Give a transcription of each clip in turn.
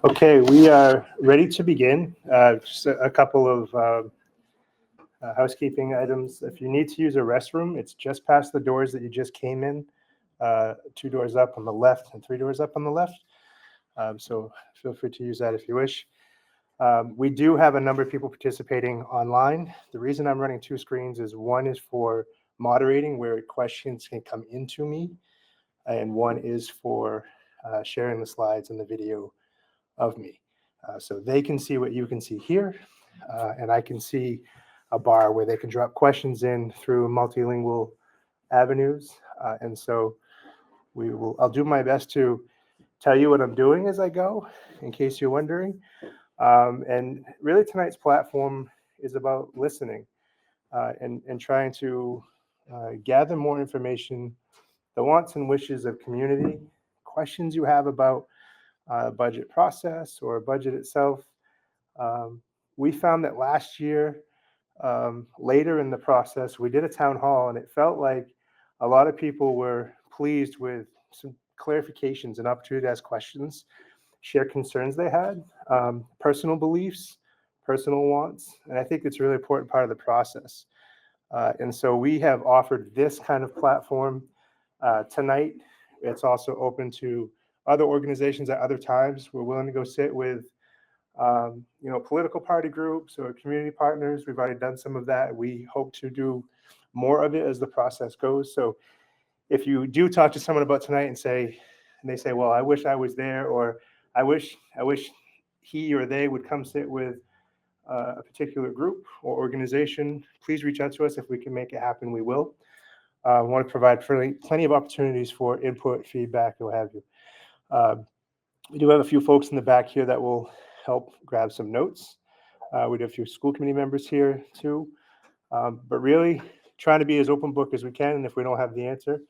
Okay, we are ready to begin. Just a couple of housekeeping items. If you need to use a restroom, it's just past the doors that you just came in, 2 doors up on the left and 3 doors up on the left. So feel free to use that if you wish. We do have a number of people participating online. The reason I'm running two screens is one is for moderating where questions can come into me, and one is for sharing the slides and the video of me. So they can see what you can see here, and I can see a bar where they can drop questions in through multilingual avenues. And so I'll do my best to tell you what I'm doing as I go, in case you're wondering. And really tonight's platform is about listening and trying to gather more information, the wants and wishes of community, questions you have about budget process or budget itself. We found that last year, later in the process, we did a town hall, and it felt like a lot of people were pleased with some clarifications and opportunity to ask questions, share concerns they had, personal beliefs, personal wants, and I think it's a really important part of the process. And so we have offered this kind of platform tonight. It's also open to other organizations at other times. We're willing to go sit with political party groups or community partners. We've already done some of that. We hope to do more of it as the process goes. So if you do talk to someone about tonight and they say, well, I wish I was there, or I wish he or they would come sit with a particular group or organization, please reach out to us. If we can make it happen, we will. We want to provide plenty of opportunities for input, feedback, or what have you. We do have a few folks in the back here that will help grab some notes. We do have a few school committee members here too. But really trying to be as open book as we can. And if we don't have the answer,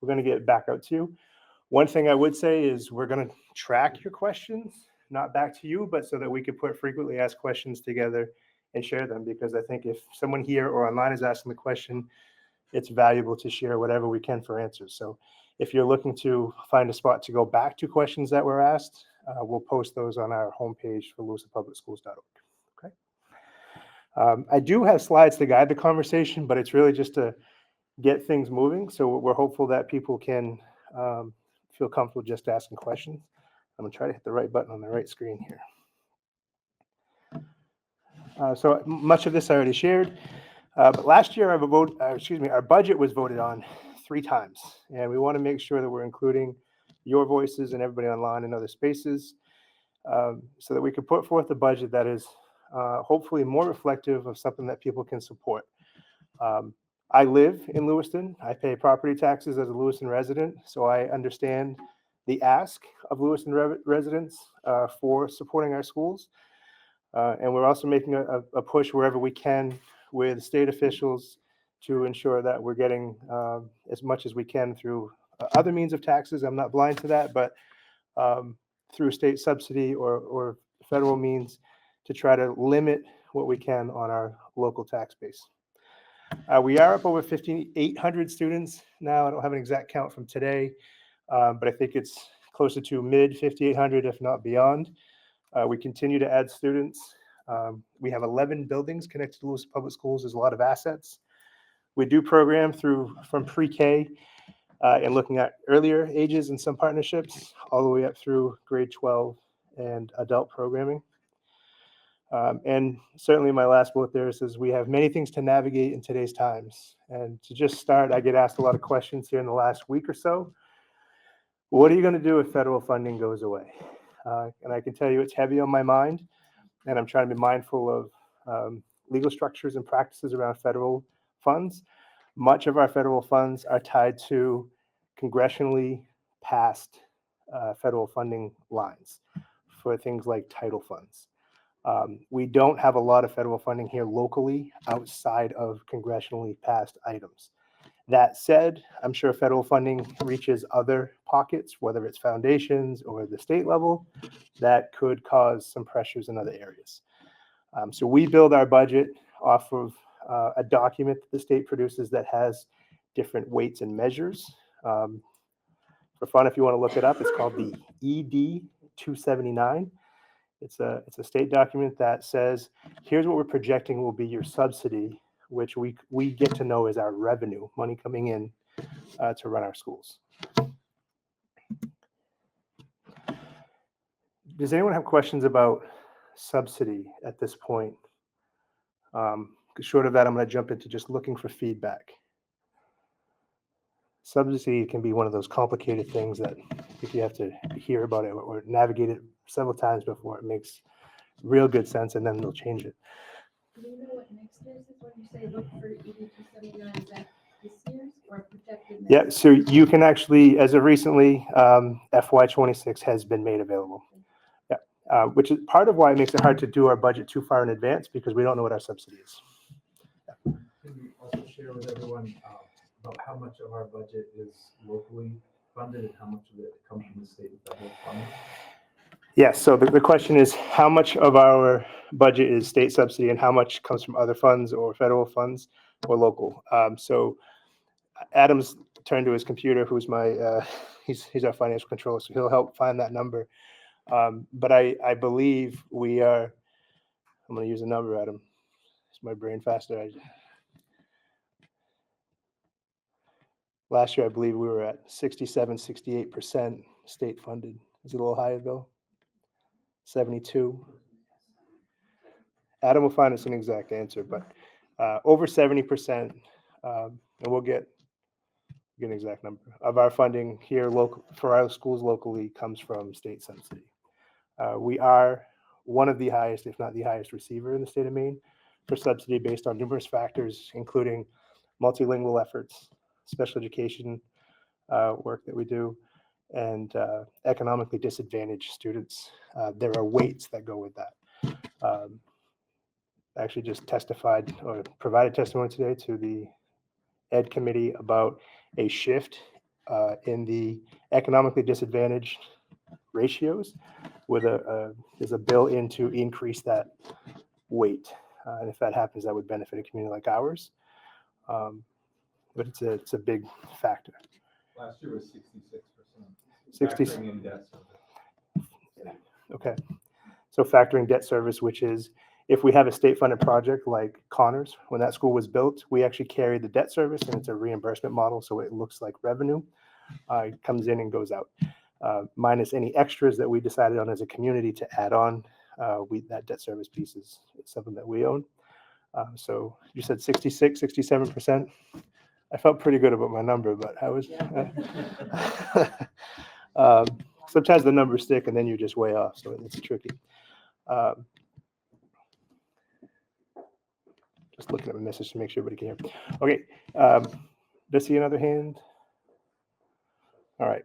we're going to get it back out to you. One thing I would say is we're going to track your questions, not back to you, but so that we could put frequently asked questions together and share them. Because I think if someone here or online is asking the question, it's valuable to share whatever we can for answers. So if you're looking to find a spot to go back to questions that were asked, we'll post those on our homepage for lewistonpublicschools.org. Okay. I do have slides to guide the conversation, but it's really just to get things moving. So we're hopeful that people can feel comfortable just asking questions. I'm going to try to hit the right button on the right screen here. So much of this I already shared. But last year, our budget was voted on 3 times, and we want to make sure that we're including your voices and everybody online in other spaces, so that we can put forth a budget that is hopefully more reflective of something that people can support. I live in Lewiston. I pay property taxes as a Lewiston resident, so I understand the ask of Lewiston residents for supporting our schools. And we're also making a push wherever we can with state officials to ensure that we're getting as much as we can through other means of taxes. I'm not blind to that, but through state subsidy or federal means to try to limit what we can on our local tax base. We are up over 5,800 students now. I don't have an exact count from today, but I think it's closer to mid 5,800, if not beyond. We continue to add students. We have 11 buildings connected to Lewiston Public Schools. There's a lot of assets. We do program from pre-K and looking at earlier ages in some partnerships, all the way up through grade 12 and adult programming. And certainly my last bullet there says we have many things to navigate in today's times. And to just start, I get asked a lot of questions here in the last week or so. What are you going to do if federal funding goes away? And I can tell you it's heavy on my mind, and I'm trying to be mindful of legal structures and practices around federal funds. Much of our federal funds are tied to congressionally passed federal funding lines for things like title funds. We don't have a lot of federal funding here locally outside of congressionally passed items. That said, I'm sure federal funding reaches other pockets, whether it's foundations or the state level, that could cause some pressures in other areas. So we build our budget off of a document that the state produces that has different weights and measures. For fun, if you want to look it up, it's called the ED 279. It's a state document that says, here's what we're projecting will be your subsidy, which we get to know as our revenue, money coming in to run our schools. Does anyone have questions about subsidy at this point? Short of that, I'm going to jump into just looking for feedback. Subsidy can be one of those complicated things that if you have to hear about it or navigate it several times before it makes real good sense, and then they'll change it. Do you know what next year's is when you say look for ED 279? Is that this year's or projected next? Yeah, so you can actually, as of recently, FY26 has been made available. Yeah, which is part of why it makes it hard to do our budget too far in advance, because we don't know what our subsidy is. Can you also share with everyone about how much of our budget is locally funded and how much of it comes from the state and federal funding? Yes, so the question is how much of our budget is state subsidy and how much comes from other funds or federal funds or local. So Adam's turned to his computer, who's my, he's our financial controller, so he'll help find that number. But I believe we are, I'm going to use a number, Adam. Is my brain faster? Last year, I believe we were at 67, 68% state funded. Is it a little higher, Bill? 72. Adam will find us an exact answer, but over 70%, and we'll get an exact number of our funding here local for our schools locally comes from state subsidy. We are one of the highest, if not the highest receiver in the state of Maine for subsidy based on numerous factors, including multilingual efforts, special education work that we do, and economically disadvantaged students. There are weights that go with that. I actually just testified or provided testimony today to the Ed Committee about a shift in the economically disadvantaged ratios with there's a bill in to increase that weight. And if that happens, that would benefit a community like ours. But it's a big factor. Last year was 66%. 60. Factoring in debt service. Okay. So factoring debt service, which is if we have a state funded project like Connors, when that school was built, we actually carry the debt service and it's a reimbursement model. So it looks like revenue. It comes in and goes out. Minus any extras that we decided on as a community to add on. That debt service piece is something that we own. So you said 66, 67%. I felt pretty good about my number, but I was. Sometimes the numbers stick and then you're just way off, so it's tricky. Just looking at my message to make sure everybody can hear. Okay, Bessie, another hand? All right.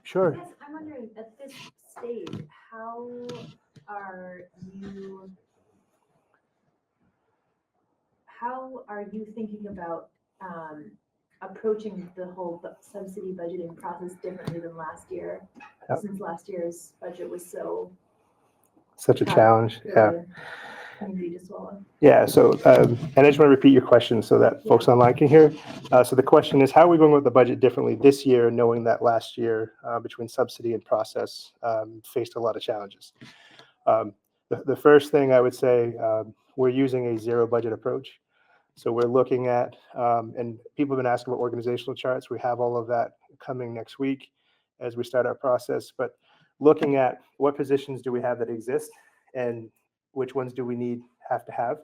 Sure. Yes, I'm wondering, at this stage, how are you thinking about approaching the whole subsidy budgeting process differently than last year? Yep. Since last year's budget was such a challenge. Yeah. Community to swallow. Yeah. So, and I just want to repeat your question so that folks online can hear. So the question is, how are we going with the budget differently this year, knowing that last year between subsidy and process faced a lot of challenges? The first thing I would say, we're using a zero budget approach. So we're looking at, and people have been asking about organizational charts. We have all of that coming next week as we start our process, but looking at what positions do we have that exist and which ones do we have to have.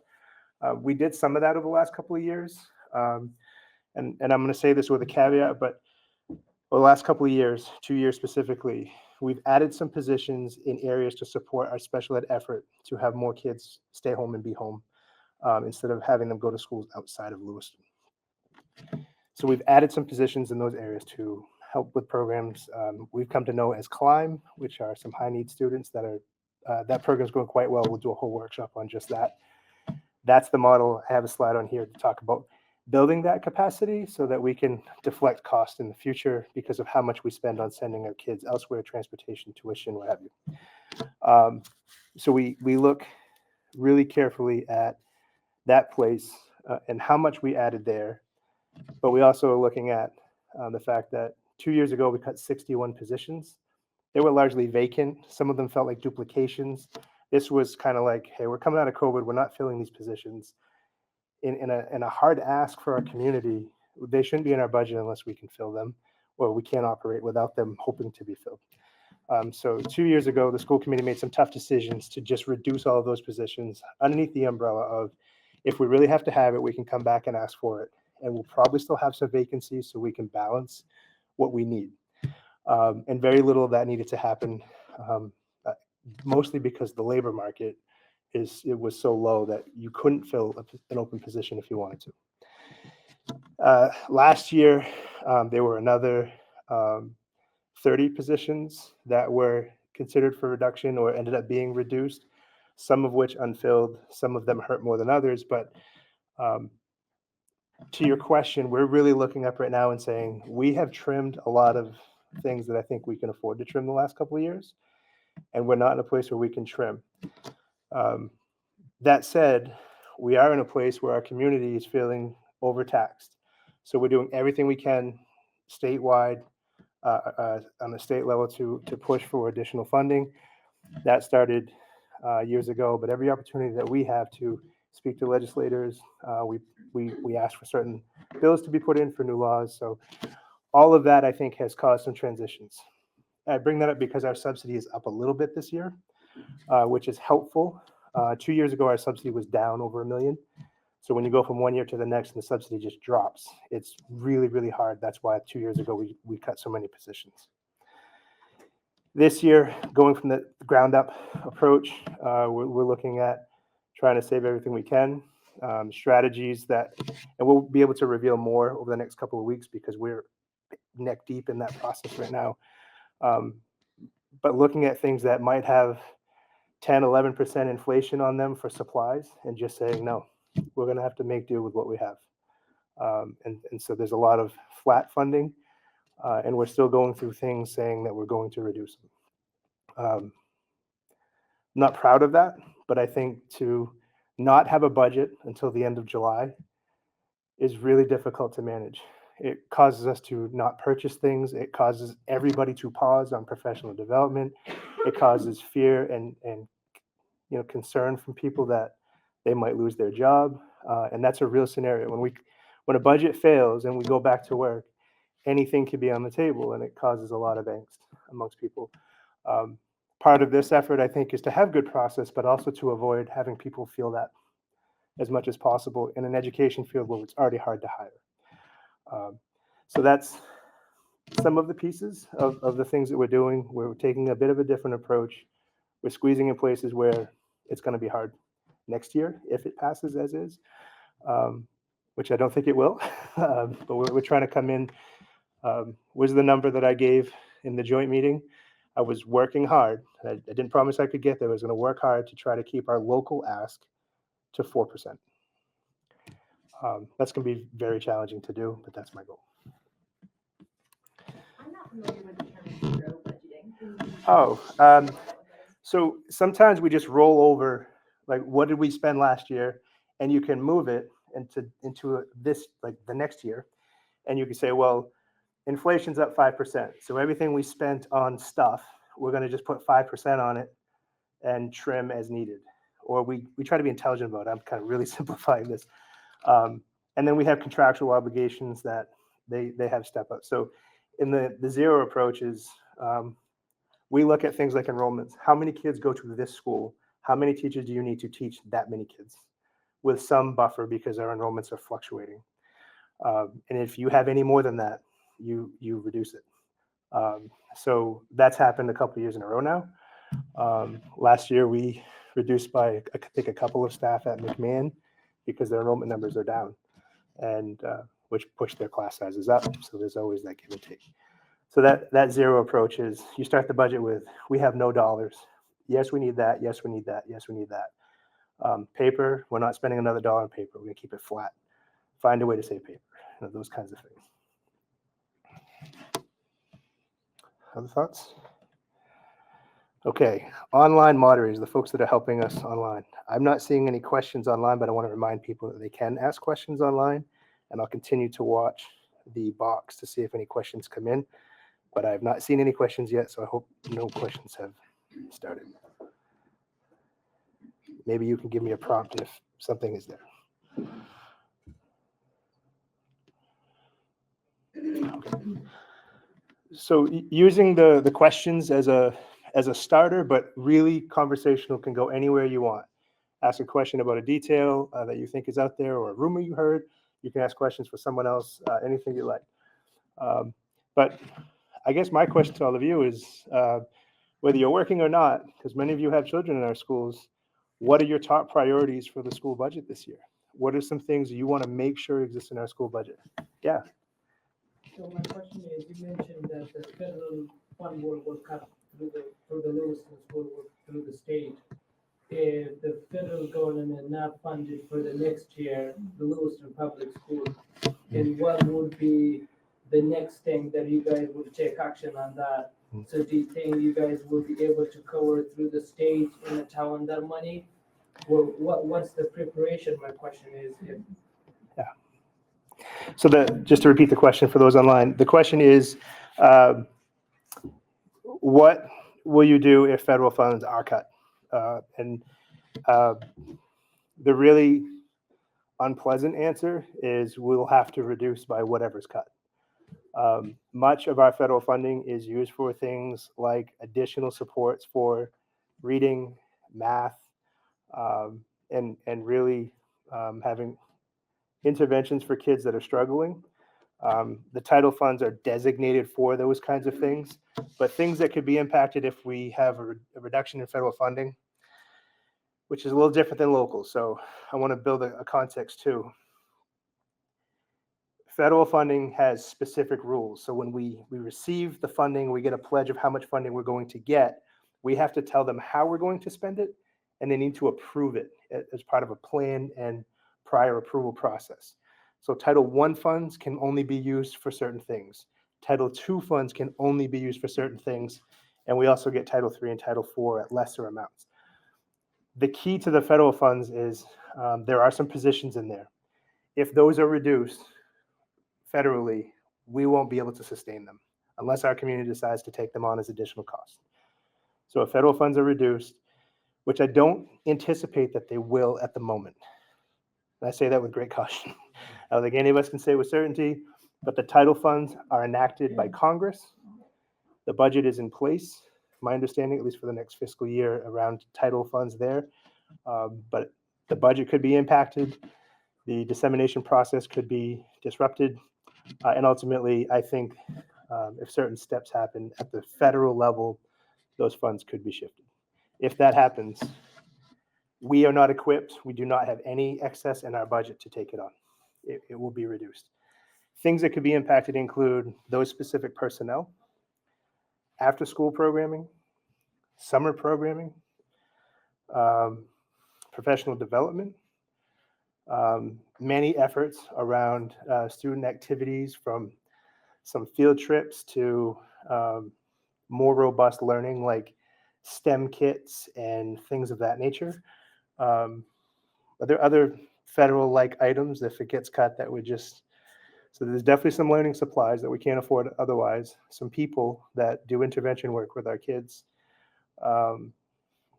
We did some of that over the last couple of years. And I'm going to say this with a caveat, but over the last couple of years, 2 years specifically, we've added some positions in areas to support our special ed effort to have more kids stay home and be home instead of having them go to schools outside of Lewiston. So we've added some positions in those areas to help with programs we've come to know as CLIMB, which are some high need students that are, that program's going quite well. We'll do a whole workshop on just that. That's the model. I have a slide on here to talk about building that capacity so that we can deflect cost in the future because of how much we spend on sending our kids elsewhere, transportation, tuition, what have you. So we look really carefully at that place and how much we added there. But we also are looking at the fact that 2 years ago, we cut 61 positions. they were largely vacant. Some of them felt like duplications. This was kind of like, hey, we're coming out of COVID, we're not filling these positions. In a hard ask for our community, they shouldn't be in our budget unless we can fill them, or we can't operate without them hoping to be filled. So 2 years ago, the school committee made some tough decisions to just reduce all of those positions underneath the umbrella of, if we really have to have it, we can come back and ask for it. And we'll probably still have some vacancies so we can balance what we need. And very little of that needed to happen, mostly because the labor market it was so low that you couldn't fill an open position if you wanted to. Last year, there were another 30 positions that were considered for reduction or ended up being reduced, some of which unfilled. Some of them hurt more than others. But to your question, we're really looking up right now and saying, we have trimmed a lot of things that I think we can afford to trim the last couple of years, and we're not in a place where we can trim. That said, we are in a place where our community is feeling overtaxed. So we're doing everything we can statewide, on the state level to push for additional funding. That started years ago, but every opportunity that we have to speak to legislators, we ask for certain bills to be put in for new laws. So all of that, I think, has caused some transitions. I bring that up because our subsidy is up a little bit this year, which is helpful. 2 years ago, our subsidy was down over $1 million. So when you go from one year to the next and the subsidy just drops, it's really, really hard. That's why 2 years ago, we cut so many positions. This year, going from the ground up approach, we're looking at trying to save everything we can, strategies that, and we'll be able to reveal more over the next couple of weeks because we're neck deep in that process right now. But looking at things that might have 10, 11% inflation on them for supplies and just saying, no, we're going to have to make do with what we have. And so there's a lot of flat funding, and we're still going through things saying that we're going to reduce them. Not proud of that, but I think to not have a budget until the end of July is really difficult to manage. It causes us to not purchase things. It causes everybody to pause on professional development. It causes fear and concern from people that they might lose their job, and that's a real scenario. When a budget fails and we go back to work, anything could be on the table, and it causes a lot of angst amongst people. Part of this effort, I think, is to have good process, but also to avoid having people feel that as much as possible in an education field where it's already hard to hire. So that's some of the pieces of the things that we're doing. We're taking a bit of a different approach. We're squeezing in places where it's going to be hard next year if it passes as is, which I don't think it will. But we're trying to come in. Was the number that I gave in the joint meeting? I was working hard. I didn't promise I could get there. I was going to work hard to try to keep our local ask to 4%. That's going to be very challenging to do, but that's my goal. I'm not familiar with the term zero budgeting. So sometimes we just roll over, like, what did we spend last year? And you can move it into this, like the next year. And you can say, well, inflation's up 5%. So everything we spent on stuff, we're going to just put 5% on it and trim as needed. Or we try to be intelligent about it. I'm kind of really simplifying this. And then we have contractual obligations that they have step up. So in the zero approach is, we look at things like enrollments. How many kids go to this school? How many teachers do you need to teach that many kids? With some buffer because our enrollments are fluctuating. And if you have any more than that, you reduce it. So that's happened a couple of years in a row now. Last year we reduced by, I think, a couple of staff at McMahon because their enrollment numbers are down, and which pushed their class sizes up. So there's always that give and take. So that zero approach is, you start the budget with, we have no dollars. Yes, we need that. Yes, we need that. Yes, we need that. Paper, we're not spending another dollar on paper. We're going to keep it flat. Find a way to save paper. Those kinds of things. Other thoughts? Okay, online moderators, the folks that are helping us online. I'm not seeing any questions online, but I want to remind people that they can ask questions online, and I'll continue to watch the box to see if any questions come in. but I have not seen any questions yet, so I hope no questions have started. Maybe you can give me a prompt if something is there. Okay. So using the questions as a starter, but really conversational, can go anywhere you want. Ask a question about a detail that you think is out there, or a rumor you heard. You can ask questions for someone else, anything you like. But I guess my question to all of you is, whether you're working or not, because many of you have children in our schools, what are your top priorities for the school budget this year? What are some things you want to make sure exist in our school budget? Yeah. So my question is, you mentioned that the federal fund will cut through the Lewiston school, through the state. If the federal government not funded for the next year, the Lewiston public school, then what would be the next thing that you guys would take action on that? So do you think you guys will be able to cover through the state in the town that money? Or what's the preparation? My question is, if So just to repeat the question for those online, the question is, what will you do if federal funds are cut? And the really unpleasant answer is we'll have to reduce by whatever's cut. Much of our federal funding is used for things like additional supports for reading, math, and really having interventions for kids that are struggling. The title funds are designated for those kinds of things, but things that could be impacted if we have a reduction in federal funding, which is a little different than local. So I want to build a context too. Federal funding has specific rules. So when we receive the funding, we get a pledge of how much funding we're going to get. We have to tell them how we're going to spend it, and they need to approve it as part of a plan and prior approval process. So Title I funds can only be used for certain things. Title II funds can only be used for certain things. And we also get Title III and Title IV at lesser amounts. The key to the federal funds is there are some positions in there. If those are reduced federally, we won't be able to sustain them unless our community decides to take them on as additional costs. So if federal funds are reduced, which I don't anticipate that they will at the moment, and I say that with great caution. I don't think any of us can say with certainty, but the title funds are enacted by Congress. The budget is in place, my understanding, at least for the next fiscal year, around title funds there. But the budget could be impacted. The dissemination process could be disrupted. And ultimately, I think if certain steps happen at the federal level, those funds could be shifted. If that happens, we are not equipped. We do not have any excess in our budget to take it on. It will be reduced. Things that could be impacted include those specific personnel, after-school programming, summer programming, professional development, many efforts around student activities, from some field trips to more robust learning like STEM kits and things of that nature. Are there other federal-like items if it gets cut that would just... So there's definitely some learning supplies that we can't afford otherwise, some people that do intervention work with our kids,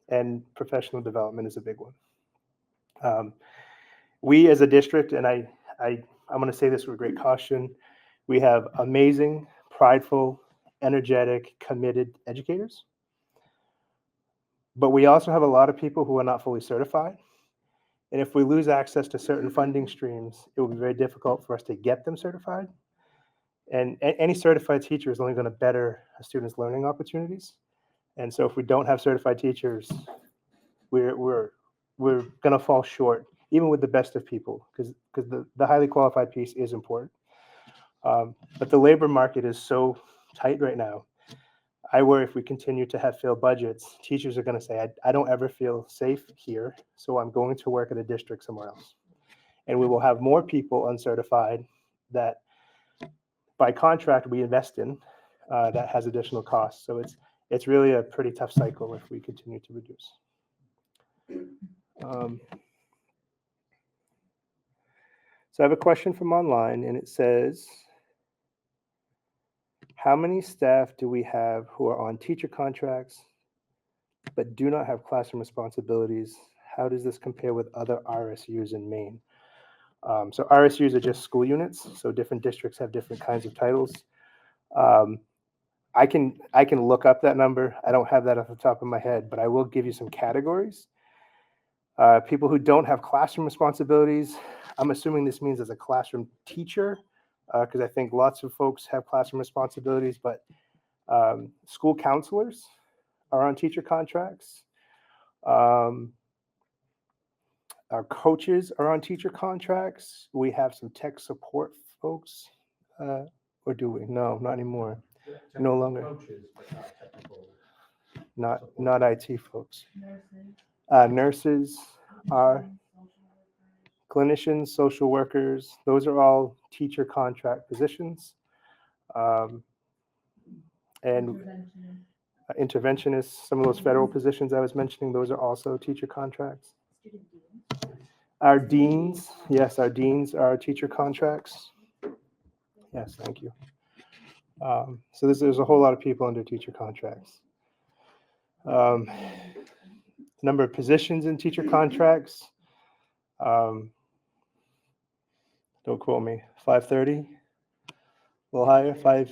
and professional development is a big one. We as a district, and I'm going to say this with great caution, we have amazing, prideful, energetic, committed educators. But we also have a lot of people who are not fully certified. And if we lose access to certain funding streams, it will be very difficult for us to get them certified. And any certified teacher is only going to better a student's learning opportunities. And so if we don't have certified teachers, we're going to fall short, even with the best of people, because the highly qualified piece is important. But the labor market is so tight right now. I worry if we continue to have failed budgets, teachers are going to say, I don't ever feel safe here, so I'm going to work at a district somewhere else. And we will have more people uncertified that by contract we invest in that has additional costs. So it's really a pretty tough cycle if we continue to reduce. So I have a question from online, and it says, How many staff do we have who are on teacher contracts but do not have classroom responsibilities? How does this compare with other RSUs in Maine? So RSUs are just school units, so different districts have different kinds of titles. I can look up that number. I don't have that off the top of my head, but I will give you some categories. People who don't have classroom responsibilities, I'm assuming this means as a classroom teacher, because I think lots of folks have classroom responsibilities, but school counselors are on teacher contracts. Our coaches are on teacher contracts. We have some tech support folks, or do we? No, not anymore. No longer. Coaches, but not technical. Not IT folks. Nurses. Nurses are clinicians, social workers. Those are all teacher contract positions. And interventionists, some of those federal positions I was mentioning, those are also teacher contracts. Student deans. Our deans, yes, our deans are teacher contracts. Yes, thank you. So there's a whole lot of people under teacher contracts. Number of positions in teacher contracts. Don't quote me. 530. A little higher. 5.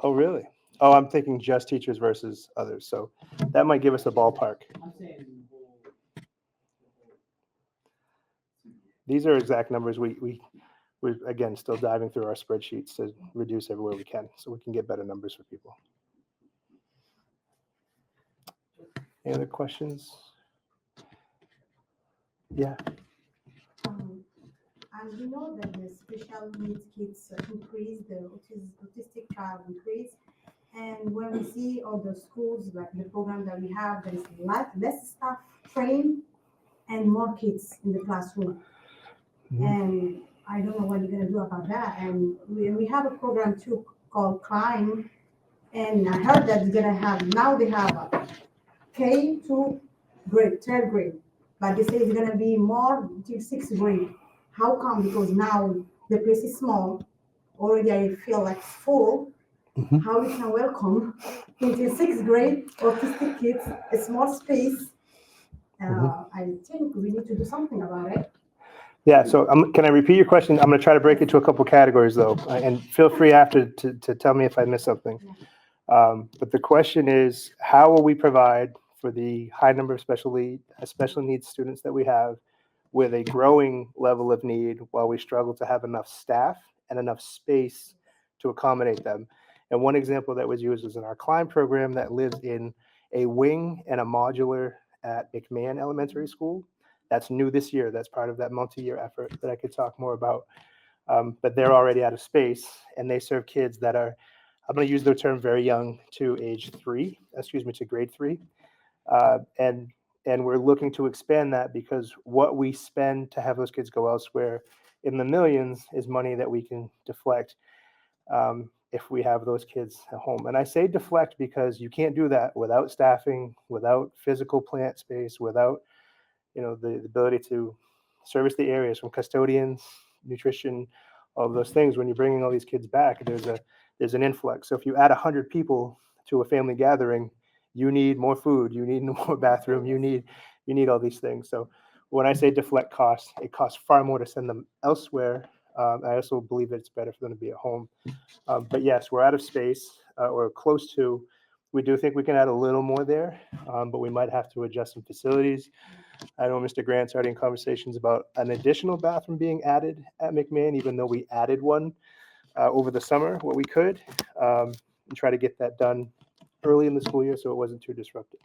Oh, really? Oh, I'm thinking just teachers versus others. So that might give us a ballpark. These are exact numbers. We're again still diving through our spreadsheets to reduce everywhere we can, so we can get better numbers for people. Any other questions? Yeah. As we know that the special needs kids increase, the autistic child increase, and when we see all the schools, like the program that we have, there is less staff trained and more kids in the classroom. Mhm. And I don't know what you're gonna do about that. And we have a program too called Climb, and I heard that now they have a K to third grade, but they say it's gonna be more till sixth grade. How come? Because now the place is small, already I feel like full. Mhm. How we can welcome into sixth grade autistic kids, a small space. I think we need to do something about it. Yeah. So can I repeat your question? I'm going to try to break it to a couple categories though, and feel free after to tell me if I missed something. But the question is, how will we provide for the high number of special needs students that we have with a growing level of need while we struggle to have enough staff and enough space to accommodate them? And one example that was used was in our Climb program that lives in a wing and a modular at McMahon Elementary School. That's new this year. That's part of that multi-year effort that I could talk more about. But they're already out of space, and they serve kids that are, I'm going to use the term very young, to grade 3. And we're looking to expand that because what we spend to have those kids go elsewhere in the millions is money that we can deflect if we have those kids at home. And I say deflect because you can't do that without staffing, without physical plant space, without the ability to service the areas from custodians, nutrition, all of those things. When you're bringing all these kids back, there's an influx. So if you add 100 people to a family gathering, you need more food, you need more bathroom, you need all these things. So when I say deflect costs, it costs far more to send them elsewhere. I also believe that it's better for them to be at home. But yes, we're out of space, or close to. We do think we can add a little more there, but we might have to adjust some facilities. I know Mr. Grant's already in conversations about an additional bathroom being added at McMahon, even though we added one over the summer, what we could, and try to get that done early in the school year so it wasn't too disruptive.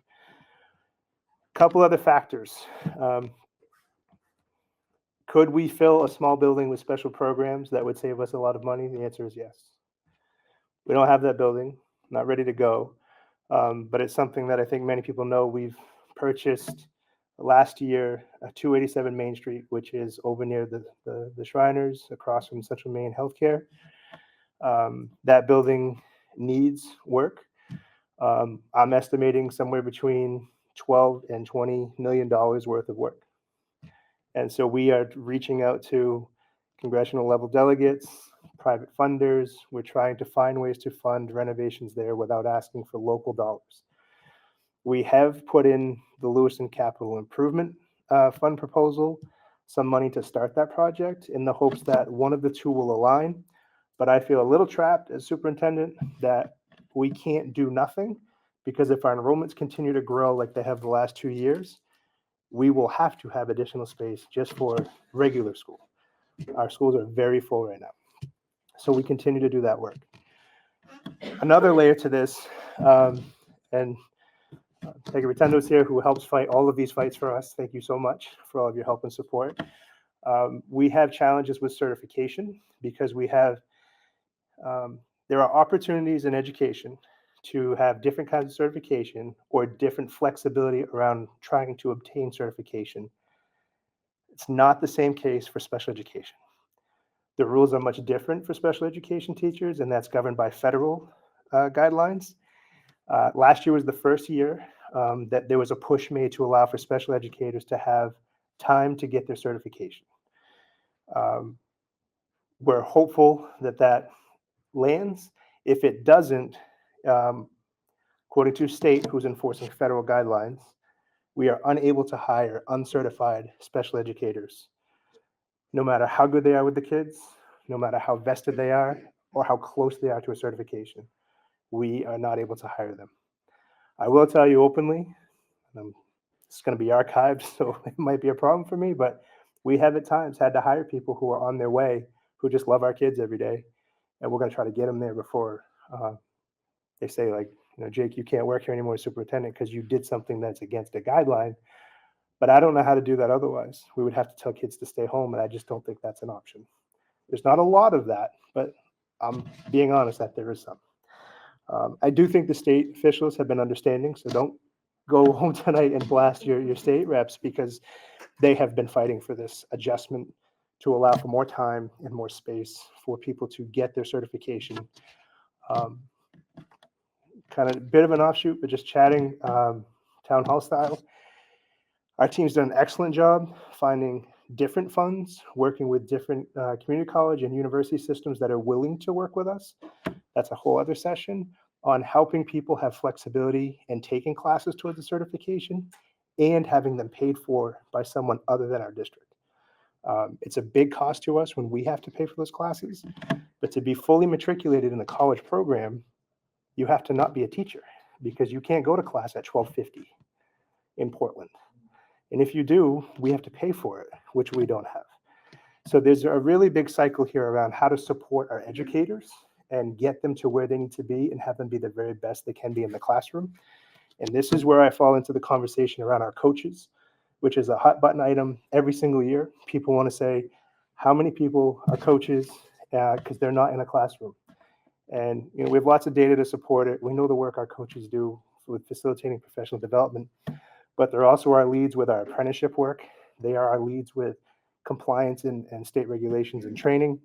Couple other factors. Could we fill a small building with special programs that would save us a lot of money? The answer is yes. We don't have that building, not ready to go, but it's something that I think many people know. We've purchased last year 287 Main Street, which is over near the Shriners, across from Central Maine Healthcare. That building needs work. I'm estimating somewhere between $12 and $20 million worth of work. And so we are reaching out to congressional level delegates, private funders. We're trying to find ways to fund renovations there without asking for local dollars. We have put in the Lewiston Capital Improvement Fund proposal, some money to start that project in the hopes that one of the two will align. But I feel a little trapped as superintendent that we can't do nothing, because if our enrollments continue to grow like they have the last 2 years, we will have to have additional space just for regular school. Our schools are very full right now. So we continue to do that work. Another layer to this, and Peggy Rotundo's here, who helps fight all of these fights for us. Thank you so much for all of your help and support. We have challenges with certification because we have, there are opportunities in education to have different kinds of certification or different flexibility around trying to obtain certification. It's not the same case for special education. The rules are much different for special education teachers, and that's governed by federal guidelines. Last year was the first year that there was a push made to allow for special educators to have time to get their certification. We're hopeful that that lands. If it doesn't, according to state who's enforcing federal guidelines, we are unable to hire uncertified special educators, no matter how good they are with the kids, no matter how vested they are, or how close they are to a certification. We are not able to hire them. I will tell you openly, it's going to be archived, so it might be a problem for me, but we have at times had to hire people who are on their way, who just love our kids every day, and we're going to try to get them there before they say, like, you know, Jake, you can't work here anymore as superintendent because you did something that's against a guideline. But I don't know how to do that otherwise. We would have to tell kids to stay home, and I just don't think that's an option. There's not a lot of that, but I'm being honest that there is some. I do think the state officials have been understanding, so don't go home tonight and blast your state reps, because they have been fighting for this adjustment to allow for more time and more space for people to get their certification. Kind of a bit of an offshoot, but just chatting town hall style. Our team's done an excellent job finding different funds, working with different community college and university systems that are willing to work with us. That's a whole other session on helping people have flexibility and taking classes towards the certification and having them paid for by someone other than our district. It's a big cost to us when we have to pay for those classes, but to be fully matriculated in a college program, you have to not be a teacher, because you can't go to class at $12.50 in Portland. And if you do, we have to pay for it, which we don't have. So there's a really big cycle here around how to support our educators and get them to where they need to be and have them be the very best they can be in the classroom. And this is where I fall into the conversation around our coaches, which is a hot button item every single year. People want to say, how many people are coaches because they're not in a classroom? And you know, we have lots of data to support it. We know the work our coaches do with facilitating professional development, but they're also our leads with our apprenticeship work. They are our leads with compliance and state regulations and training.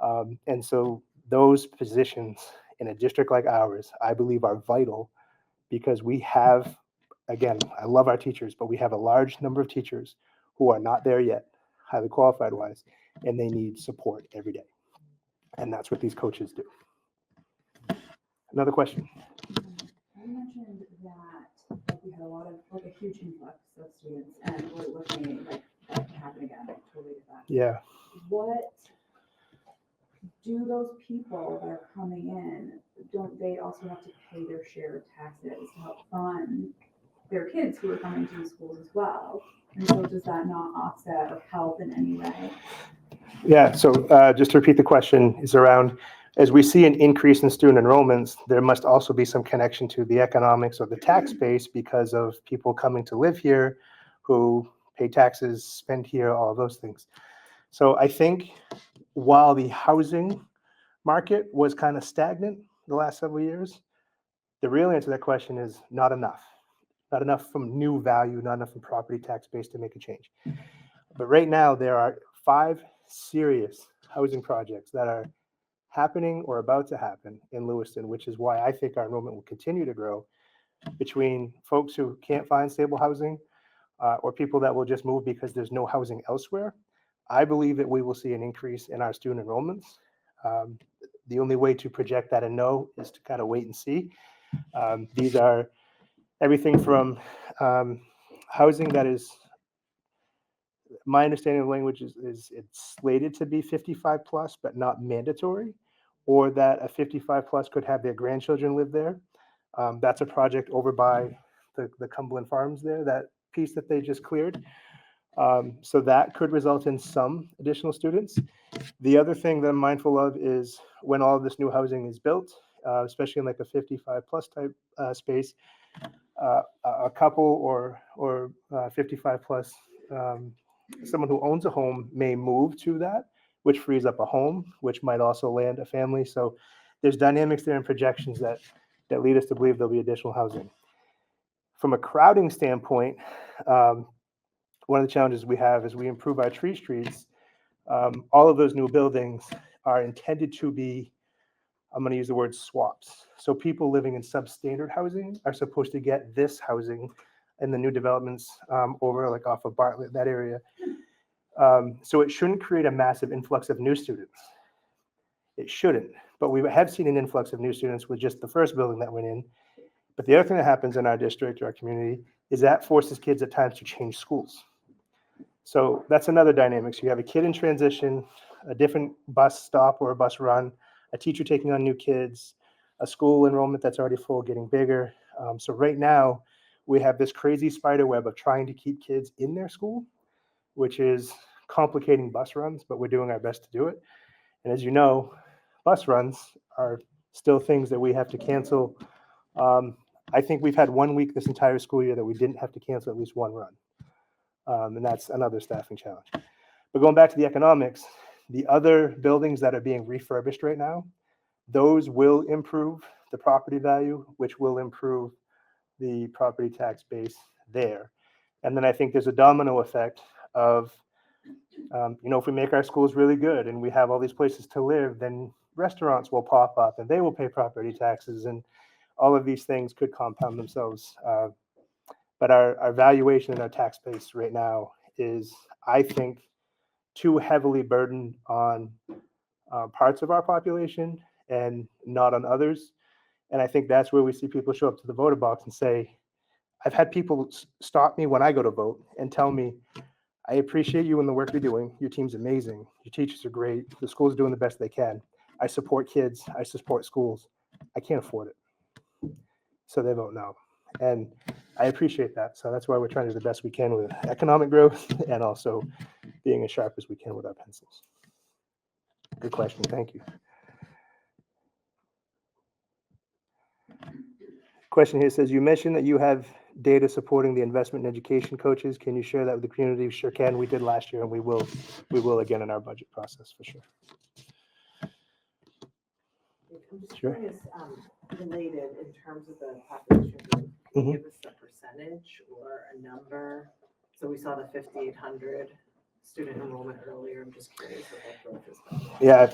And so those positions in a district like ours, I believe, are vital, because we have, again, I love our teachers, but we have a large number of teachers who are not there yet, highly qualified wise, and they need support every day. And that's what these coaches do. Another question. You mentioned that we had a lot of, like, a huge influx of students, and we're looking like that can happen again. I totally get that. Yeah. What do those people that are coming in, don't they also have to pay their share of taxes to help fund their kids who are coming to these schools as well? And so does that not offset or help in any way? Yeah, so just to repeat the question is around, as we see an increase in student enrollments, there must also be some connection to the economics of the tax base because of people coming to live here who pay taxes, spend here, all of those things. So I think while the housing market was kind of stagnant the last several years, the real answer to that question is not enough. Not enough from new value, not enough from property tax base to make a change. But right now there are 5 serious housing projects that are happening or about to happen in Lewiston, which is why I think our enrollment will continue to grow, between folks who can't find stable housing or people that will just move because there's no housing elsewhere. I believe that we will see an increase in our student enrollments. The only way to project that and know is to kind of wait and see. These are everything from housing that is, my understanding of language is it's slated to be 55 plus, but not mandatory, or that a 55 plus could have their grandchildren live there. That's a project over by the Cumberland Farms there, that piece that they just cleared. So that could result in some additional students. The other thing that I'm mindful of is when all of this new housing is built, especially in like a 55 plus type space, a couple or 55 plus, someone who owns a home may move to that, which frees up a home, which might also land a family. So there's dynamics there and projections that lead us to believe there'll be additional housing. From a crowding standpoint, one of the challenges we have is we improve our tree streets. All of those new buildings are intended to be, I'm going to use the word swaps. So people living in substandard housing are supposed to get this housing in the new developments over like off of Bartlett, that area. So it shouldn't create a massive influx of new students. It shouldn't, but we have seen an influx of new students with just the first building that went in. But the other thing that happens in our district or our community is that forces kids at times to change schools. So that's another dynamic. So you have a kid in transition, a different bus stop or a bus run, a teacher taking on new kids, a school enrollment that's already full getting bigger. So right now we have this crazy spider web of trying to keep kids in their school, which is complicating bus runs, but we're doing our best to do it. And as you know, bus runs are still things that we have to cancel. I think we've had 1 week this entire school year that we didn't have to cancel at least one run. And that's another staffing challenge. But going back to the economics, the other buildings that are being refurbished right now, those will improve the property value, which will improve the property tax base there. And then I think there's a domino effect of, if we make our schools really good and we have all these places to live, then restaurants will pop up and they will pay property taxes, and all of these things could compound themselves. But our valuation and our tax base right now is, I think, too heavily burdened on parts of our population and not on others. And I think that's where we see people show up to the voter box and say, I've had people stop me when I go to vote and tell me, I appreciate you and the work you're doing. Your team's amazing. Your teachers are great. The school's doing the best they can. I support kids. I support schools. I can't afford it. So they vote no. And I appreciate that. So that's why we're trying to do the best we can with economic growth and also being as sharp as we can with our pencils. Good question. Thank you. Question here says, you mentioned that you have data supporting the investment in education coaches. Can you share that with the community? Sure can. We did last year and we will again in our budget process for sure. I'm just Sure. curious, related in terms of the population growth, can you give us a percentage or a number? So we saw the 5,800 student enrollment earlier. I'm just curious what that growth has been. Yeah.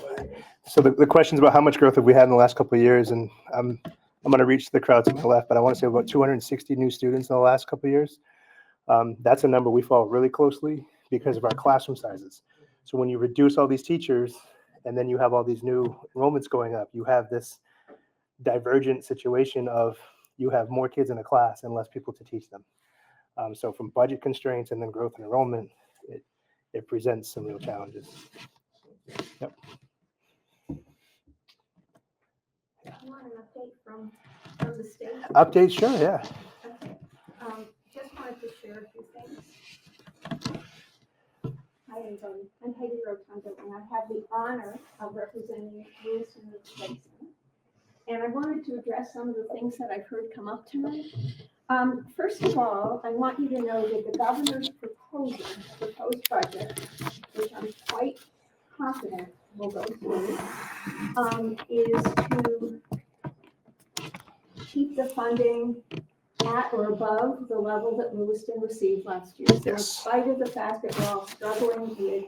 So the question's about how much growth have we had in the last couple of years, and I'm going to reach the crowd to my left, but I want to say about 260 new students in the last couple of years. That's a number we follow really closely because of our classroom sizes. So when you reduce all these teachers and then you have all these new enrollments going up, you have this divergent situation of you have more kids in a class and less people to teach them. So from budget constraints and then growth and enrollment, it presents some real challenges. Yep. You want an update from the state? Updates, sure, yeah. Okay. Just wanted to share a few things. Hi, everybody. I'm Heidi Rotundo, and I have the honor of representing Lewiston and Statesman. And I wanted to address some of the things that I've heard come up tonight. First of all, I want you to know that the governor's proposed budget, which I'm quite confident will go through, is to keep the funding at or above the level that Lewiston received last year. So in Yes. spite of the fact that we're all struggling with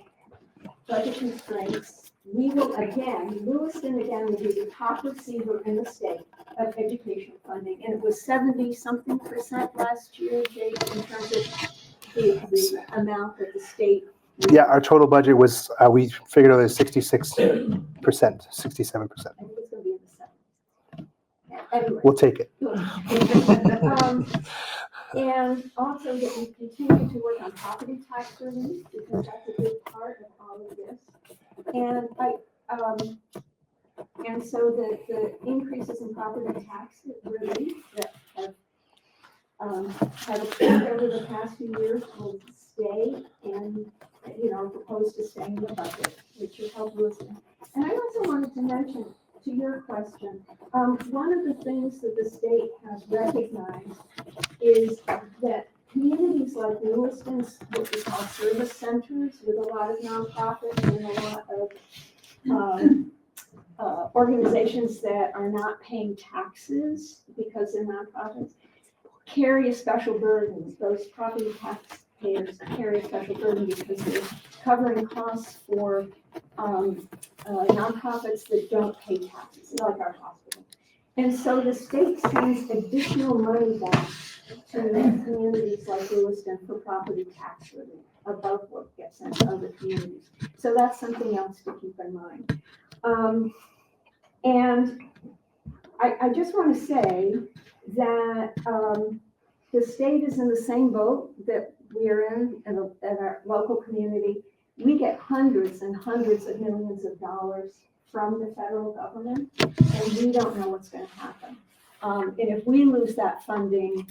budget constraints, we will again, Lewiston again will be the top receiver in the state of education funding. And it was 70-something% last year, Jake, in terms of the amount that the state Yeah, our total budget was, we figured out as 66%, 67%. I think it's gonna be in the seventies. Anyway. We'll take it. And also that we continue to work on property tax relief, because that's a big part of all of this. And and so the increases in property tax relief that have occurred over the past few years will stay and, proposed to stay in the budget, which should help listen. And I also wanted to mention, to your question, one of the things that the state has recognized is that communities like Lewiston's, what we call service centers, with a lot of nonprofits and a lot of organizations that are not paying taxes because they're nonprofits, carry a special burden. Those property taxpayers carry a special burden because they're covering costs for nonprofits that don't pay taxes, like our hospital. And so the state sends additional money back to communities like Lewiston for property tax relief above what gets sent to other communities. So that's something else to keep in mind. And I just want to say that the state is in the same boat that we are in our local community. We get hundreds and hundreds of millions of dollars from the federal government, and we don't know what's going to happen. And if we lose that funding,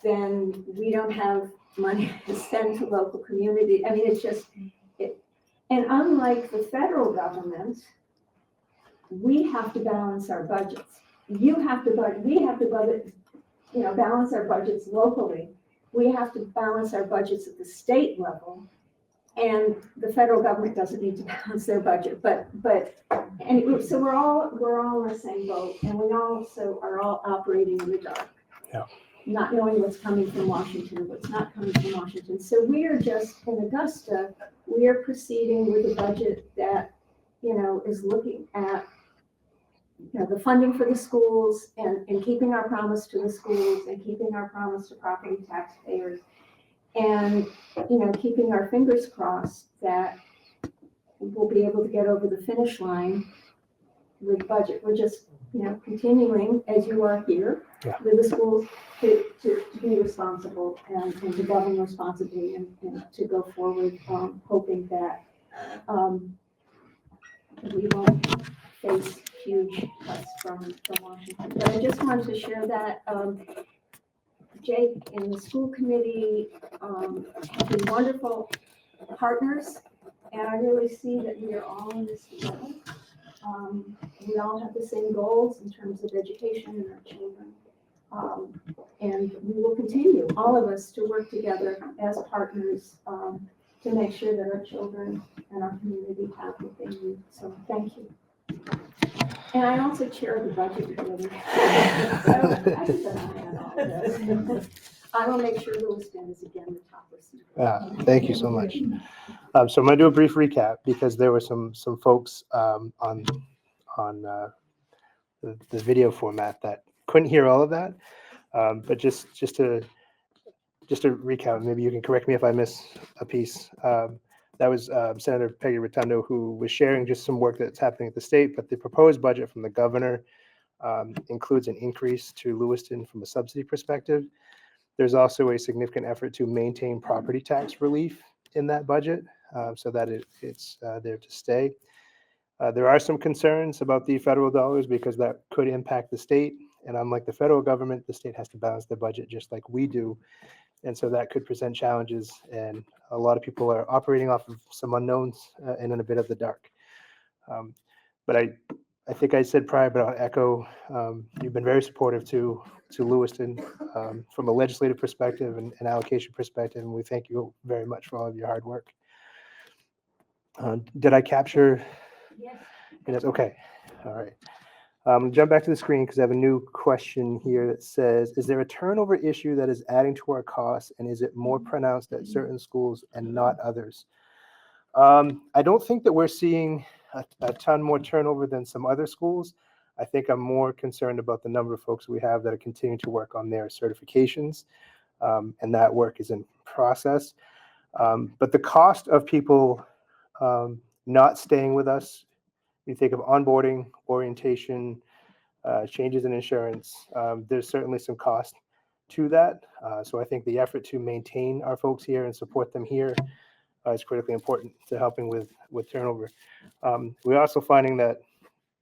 then we don't have money to send to local community. I mean, it's just, and unlike the federal government, we have to balance our budgets. We have to balance our budgets locally. We have to balance our budgets at the state level. And the federal government doesn't need to balance their budget, and so we're all in the same boat, and we also are all operating in the dark. Yeah. Not knowing what's coming from Washington, what's not coming from Washington. So we are just, in Augusta, we are proceeding with a budget that, is looking at, the funding for the schools and keeping our promise to the schools and keeping our promise to property taxpayers. And, keeping our fingers crossed that we'll be able to get over the finish line with budget. We're just, continuing, as you are here, with the schools, to be responsible and to govern responsibly and to go forward, hoping that we won't face huge cuts from Washington. But I just wanted to share that. Jake and the school committee have been wonderful partners, and I really see that we are all in this together. We all have the same goals in terms of education and our children. And we will continue, all of us, to work together as partners to make sure that our children and our community have what they need. So thank you. And I also chair the budget committee. I will make sure Lewiston is again the top receiver. Thank you so much. So I'm going to do a brief recap because there were some folks on the video format that couldn't hear all of that. But just to recap, maybe you can correct me if I miss a piece. That was Senator Peggy Rotundo, who was sharing just some work that's happening at the state, but the proposed budget from the governor includes an increase to Lewiston from a subsidy perspective. There's also a significant effort to maintain property tax relief in that budget so that it's there to stay. There are some concerns about the federal dollars because that could impact the state. And unlike the federal government, the state has to balance their budget just like we do. And so that could present challenges. And a lot of people are operating off of some unknowns and in a bit of the dark. But I think I said prior, but I'll echo, you've been very supportive to Lewiston from a legislative perspective and allocation perspective. And we thank you very much for all of your hard work. Did I capture? Yes. Okay. All right. Jump back to the screen because I have a new question here that says, is there a turnover issue that is adding to our costs, and is it more pronounced at certain schools and not others? I don't think that we're seeing a ton more turnover than some other schools. I think I'm more concerned about the number of folks we have that are continuing to work on their certifications, and that work is in process. But the cost of people not staying with us, you think of onboarding, orientation, changes in insurance, there's certainly some cost to that. So I think the effort to maintain our folks here and support them here is critically important to helping with turnover. We're also finding that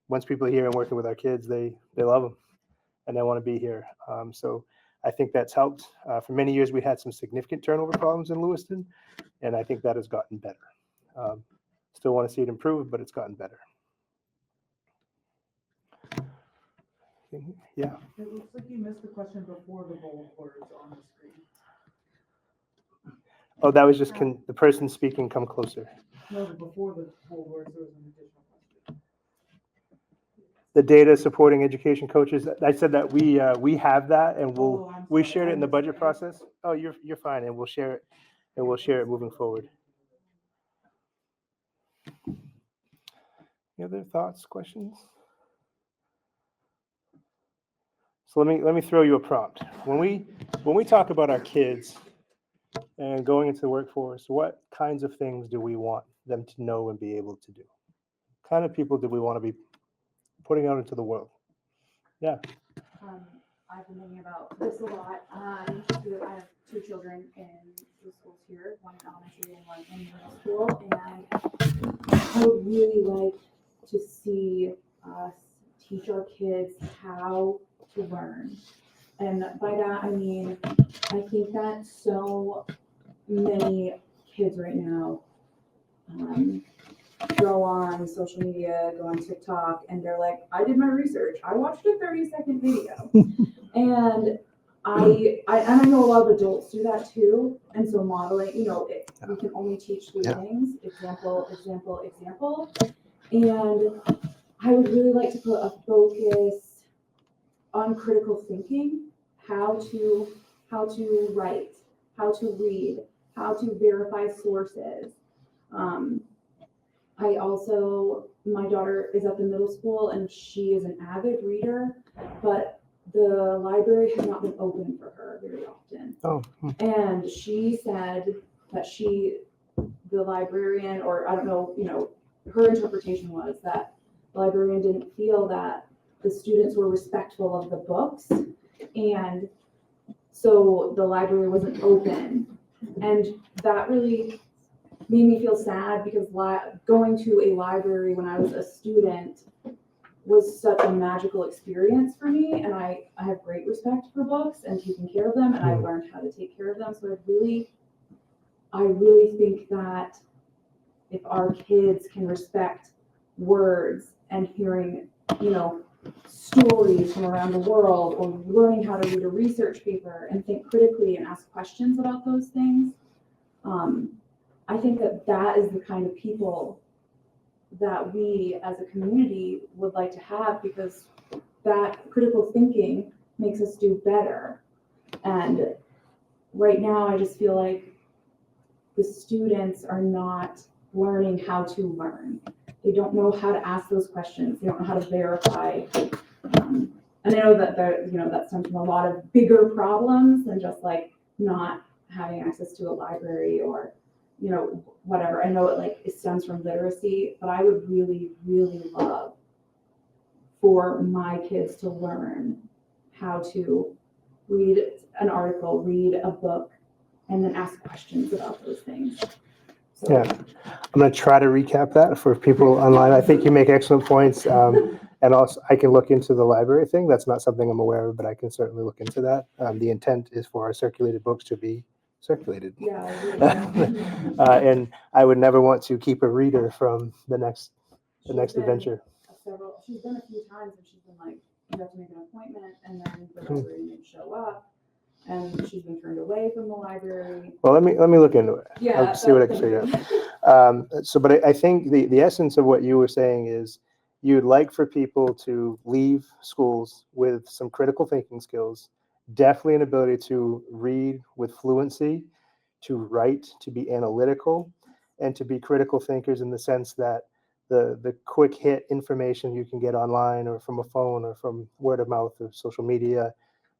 once people are here and working with our kids, they love them and they want to be here. So I think that's helped. For many years, we had some significant turnover problems in Lewiston, and I think that has gotten better. Still want to see it improve, but it's gotten better. Yeah. It looks like you missed the question before the bullet words on the screen. Oh, that was just, can the person speaking come closer? No, before the bullet words, there was an additional question. The data supporting education coaches, I said that we have that, and we I'm shared it sorry, in the I budget missed it. process. Oh, you're fine, and we'll share it moving forward. Any other thoughts, questions? So let me throw you a prompt. When we talk about our kids and going into the workforce, what kinds of things do we want them to know and be able to do? What kind of people do we want to be putting out into the world? Yeah. I've been thinking about this a lot. Because I have two children in the schools here, one in elementary and one in middle school, and I would really like to see us teach our kids how to learn. And by that, I mean, I think that so many kids right now go on social media, go on TikTok, and they're like, I did my research. I watched a 30-second video. And I know a lot of adults do that too. And so modeling, we can only teach three things: example, example, example. And I would really like to put a focus on critical thinking, how to write, how to read, how to verify sources. My daughter is up in middle school and she is an avid reader, but the library has not been open for her very often. Oh. And she said that the librarian, or I don't know, her interpretation was that the librarian didn't feel that the students were respectful of the books, and so the library wasn't open. And that really made me feel sad, because going to a library when I was a student was such a magical experience for me, and I have great respect for books and taking care of them, and I learned how to take care of them. So I really think that if our kids can respect words and hearing, stories from around the world, or learning how to read a research paper and think critically and ask questions about those things, I think that is the kind of people that we as a community would like to have, because that critical thinking makes us do better. And right now, I just feel like the students are not learning how to learn. They don't know how to ask those questions. They don't know how to verify. And I know that that stems from a lot of bigger problems than just like not having access to a library or whatever. I know it stems from literacy, but I would really, really love for my kids to learn how to read an article, read a book, and then ask questions about those things. So, Yeah, I'm going to try to recap that for people online. I think you make excellent points. And also, I can look into the library thing. That's not something I'm aware of, but I can certainly look into that. The intent is for our circulated books to be circulated. yeah. And I would never want to keep a reader from the next adventure. She's been a few times, and she's been like, you have to make an appointment, and then the librarian didn't show up, and she's been turned away from the library. Well, let me look into it. Yeah, I'll see what I can figure out. But I think the essence of what you were saying is you'd like for people to leave schools with some critical thinking skills, definitely an ability to read with fluency, to write, to be analytical, and to be critical thinkers in the sense that the quick hit information you can get online or from a phone or from word of mouth or social media,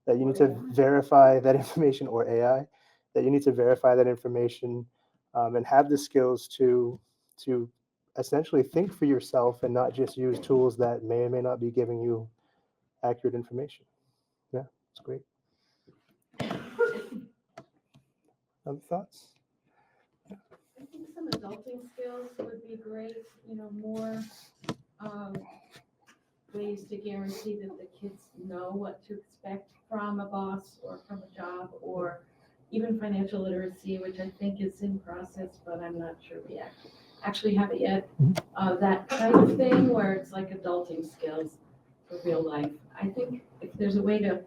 that you need to verify that information, or AI, that you need to verify that information and have the skills to essentially think for yourself and not just use tools that may or may not be giving you accurate information. Yeah, it's great. Other thoughts? I think some adulting skills would be great, more ways to guarantee that the kids know what to expect from a boss or from a job, or even financial literacy, which I think is in process, but I'm not sure we actually have it yet. That kind of thing where it's like adulting skills for real life. I think if there's a way to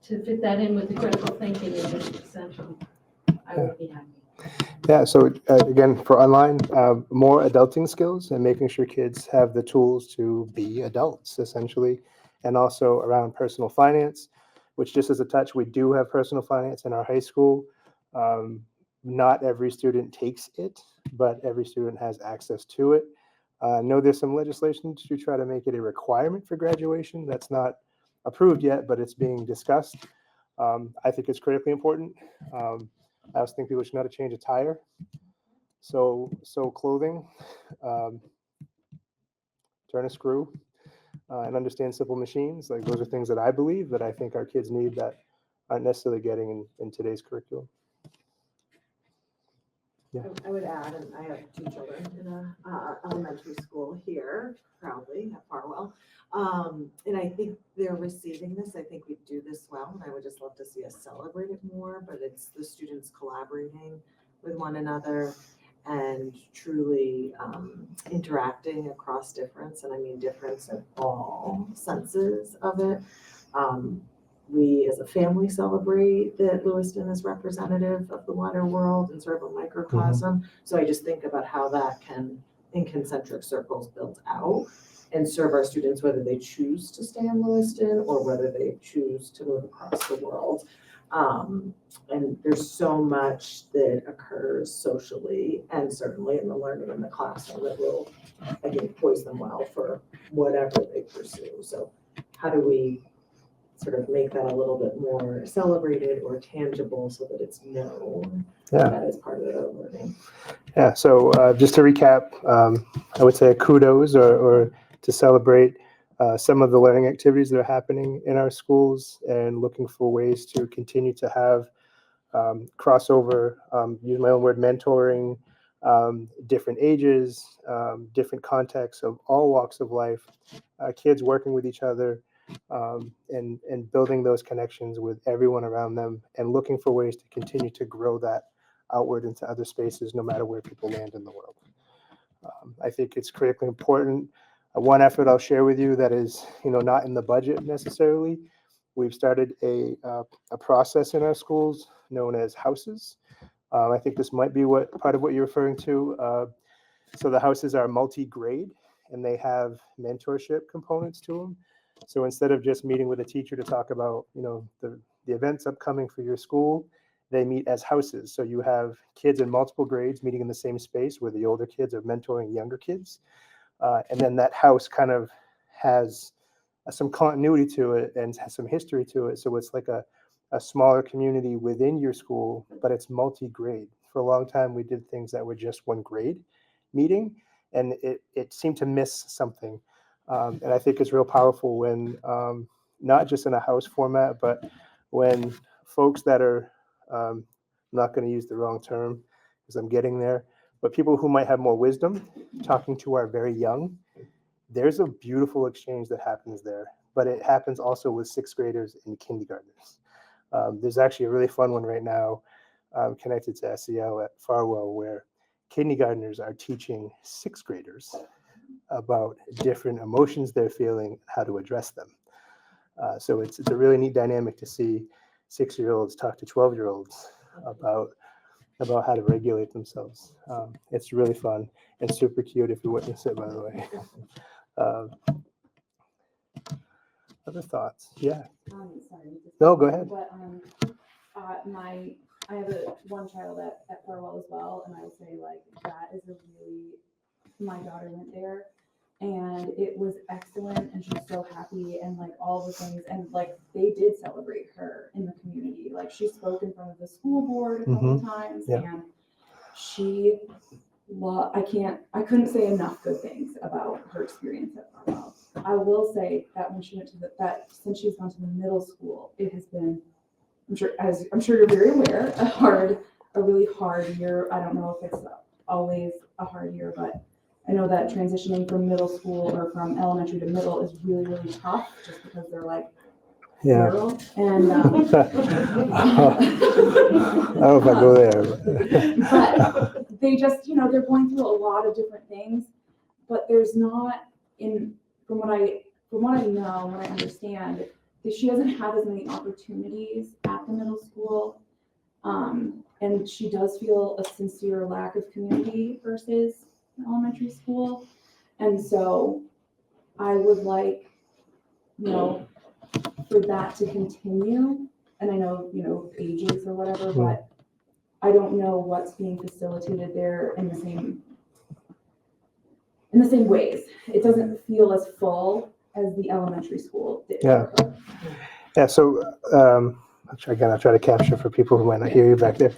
fit that in with the critical thinking is just essential, I would be happy. Yeah, so again, for online, more adulting skills and making sure kids have the tools to be adults, essentially. And also around personal finance, which just as a touch, we do have personal finance in our high school. Not every student takes it, but every student has access to it. I know there's some legislation to try to make it a requirement for graduation. That's not approved yet, but it's being discussed. I think it's critically important. I also think people should know how to change a tire. So clothing, turn a screw, and understand simple machines. Like those are things that I believe that I think our kids need that aren't necessarily getting in today's curriculum. Yeah. I would add, and I have 2 children in a elementary school here, proudly at Farwell. And I think they're receiving this. I think we do this well, and I would just love to see us celebrate it more, but it's the students collaborating with one another and truly interacting across difference, and I mean difference in all senses of it. We as a family celebrate that Lewiston is representative of the wider world and sort of a microcosm. So I just think about how that can, in concentric circles, build out and serve our students, whether they choose to stay in Lewiston or whether they choose to move across the world. And there's so much that occurs socially and certainly in the learning in the classroom that will, I think, poise them well for whatever they pursue. So how do we sort of make that a little bit more celebrated or tangible so that it's known that is part of their learning? Yeah, so just to recap, I would say kudos or to celebrate some of the learning activities that are happening in our schools and looking for ways to continue to have crossover, use my own word, mentoring, different ages, different contexts of all walks of life, kids working with each other, and building those connections with everyone around them and looking for ways to continue to grow that outward into other spaces, no matter where people land in the world. I think it's critically important. One effort I'll share with you that is, not in the budget necessarily. We've started a process in our schools known as houses. I think this might be part of what you're referring to. So the houses are multi-grade and they have mentorship components to them. So instead of just meeting with a teacher to talk about, the events upcoming for your school, they meet as houses. So you have kids in multiple grades meeting in the same space where the older kids are mentoring younger kids. And then that house kind of has some continuity to it and has some history to it. So it's like a smaller community within your school, but it's multi-grade. For a long time, we did things that were just one grade meeting, and it seemed to miss something. And I think it's real powerful when, not just in a house format, but when folks that are, I'm not going to use the wrong term because I'm getting there, but people who might have more wisdom talking to our very young, there's a beautiful exchange that happens there, but it happens also with 6th graders and kindergartners. There's actually a really fun one right now connected to SEL at Farwell where kindergartners are teaching 6th graders about different emotions they're feeling, how to address them. So it's a really neat dynamic to see 6-year-olds talk to 12-year-olds about how to regulate themselves. It's really fun and super cute if you witness it, by the way. Other thoughts? Yeah. Sorry. No, go ahead. But I have one child at Farwell as well, and I would say that is my daughter went there, and it was excellent, and she was so happy, and all the things, and they did celebrate her in the community. She spoke in front of the school board a couple times, Yeah. and I couldn't say enough good things about her experience at Farwell. I will say that when she went to since she's gone to the middle school, it has been, I'm sure you're very aware, a really hard year. I don't know if it's always a hard year, but I know that transitioning from middle school or from elementary to middle is really, really tough just because they're like zero. And I don't know if I go there. but they just, they're going through a lot of different things, but there's not from what I know, what I understand, that she doesn't have as many opportunities at the middle school. And she does feel a sincere lack of community versus elementary school. And so I would like, for that to continue. And I know, ages or whatever, but I don't know what's being facilitated there in the same ways. It doesn't feel as full as the elementary school did. Yeah. Yeah. So, I'll try to capture for people who might not hear you back there.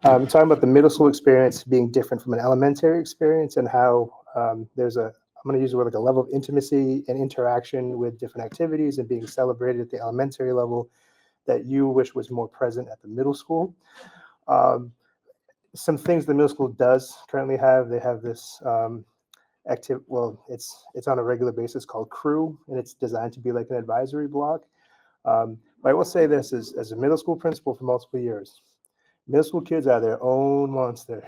Talking about the middle school experience being different from an elementary experience and how I'm going to use the word like a level of intimacy and interaction with different activities and being celebrated at the elementary level that you wish was more present at the middle school. Some things the middle school does currently have, they have this it's on a regular basis called Crew, and it's designed to be like an advisory block. But I will say this as a middle school principal for multiple years, middle school kids are their own monster.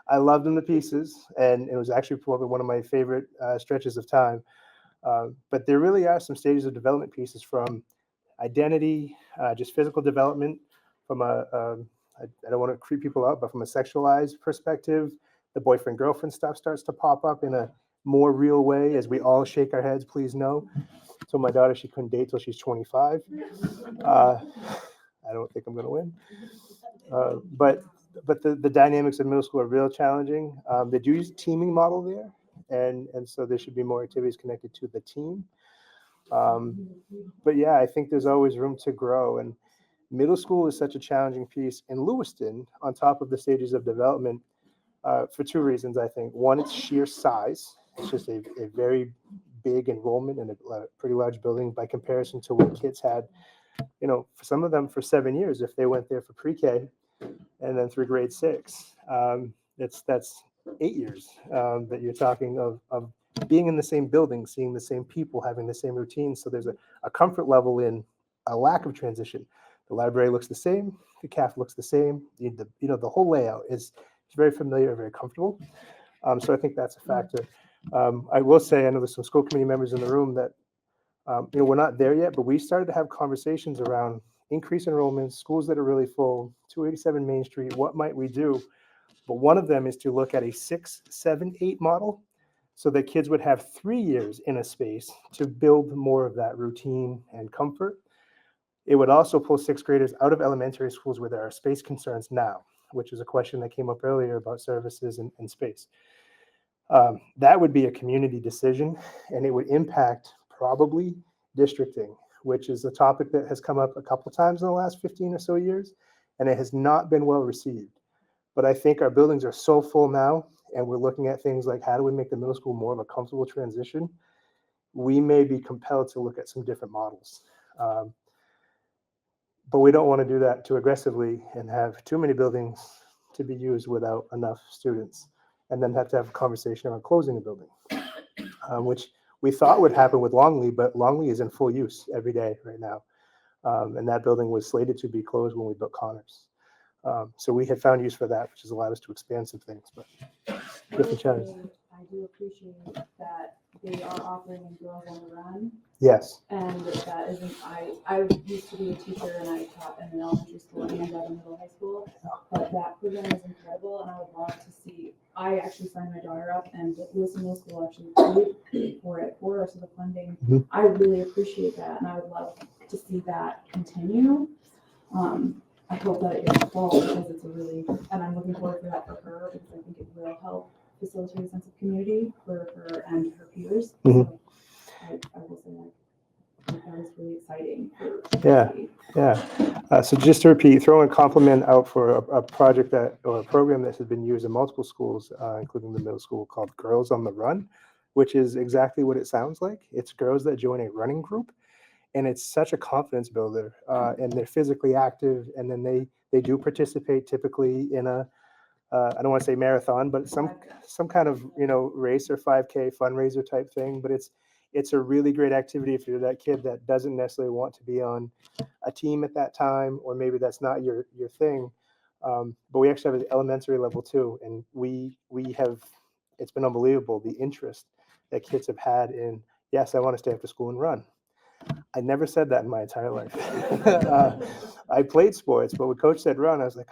I love them to pieces, and it was actually probably one of my favorite stretches of time. But there really are some stages of development pieces from identity, just physical development, from I don't want to creep people out, but from a sexualized perspective, the boyfriend-girlfriend stuff starts to pop up in a more real way as we all shake our heads, please no. So my daughter, she couldn't date till she's 25. I don't think I'm going to win. But the dynamics of middle school are real challenging. They do use a teaming model there, and so there should be more activities connected to the team. But yeah, I think there's always room to grow, and middle school is such a challenging piece in Lewiston on top of the stages of development for two reasons, I think. One, it's sheer size. It's just a very big enrollment in a pretty large building by comparison to what kids had, for some of them for 7 years, if they went there for pre-K and then through grade 6. That's 8 years that you're talking of being in the same building, seeing the same people, having the same routines. So there's a comfort level in a lack of transition. The library looks the same, the caf looks the same. The whole layout is very familiar, very comfortable. So I think that's a factor. I will say, I know there's some school committee members in the room that, we're not there yet, but we started to have conversations around increased enrollments, schools that are really full, 287 Main Street, what might we do? But one of them is to look at a 6, 7, 8 model so that kids would have 3 years in a space to build more of that routine and comfort. It would also pull 6th graders out of elementary schools where there are space concerns now, which is a question that came up earlier about services and space. That would be a community decision, and it would impact probably districting, which is a topic that has come up a couple times in the last 15 or so years, and it has not been well received. But I think our buildings are so full now, and we're looking at things like how do we make the middle school more of a comfortable transition? We may be compelled to look at some different models. But we don't want to do that too aggressively and have too many buildings to be used without enough students, and then have to have a conversation around closing a building, which we thought would happen with Longley, but Longley is in full use every day right now. And that building was slated to be closed when we built Connors. So we had found use for that, which has allowed us to expand some things, but different challenges. I do appreciate that they are offering Girls on the Run. Yes. And that isn't, I used to be a teacher and I taught in an elementary school and at a middle high school, but that program is incredible and I would love to see, I actually signed my daughter up and Lewiston Middle School actually paid for it for us, so the funding. Mm-hmm. I really appreciate that and I would love to see that continue. I hope that it gets full because it's and I'm looking forward to that for her because I think it will help facilitate a sense of community for her and her peers. Mm-hmm. So I will say that. That was really exciting. Yeah. Yeah. So just to repeat, throwing a compliment out for a project or a program that has been used in multiple schools, including the middle school, called Girls on the Run, which is exactly what it sounds like. It's girls that join a running group, and it's such a confidence builder. And they're physically active, and then they do participate typically in a I don't want to say marathon, but some kind of race or 5K fundraiser type thing. But it's a really great activity if you're that kid that doesn't necessarily want to be on a team at that time, or maybe that's not your thing. But we actually have an elementary level too, and we have, it's been unbelievable the interest that kids have had in, yes, I want to stay after school and run. I never said that in my entire life. I played sports, but when coach said run, I was like,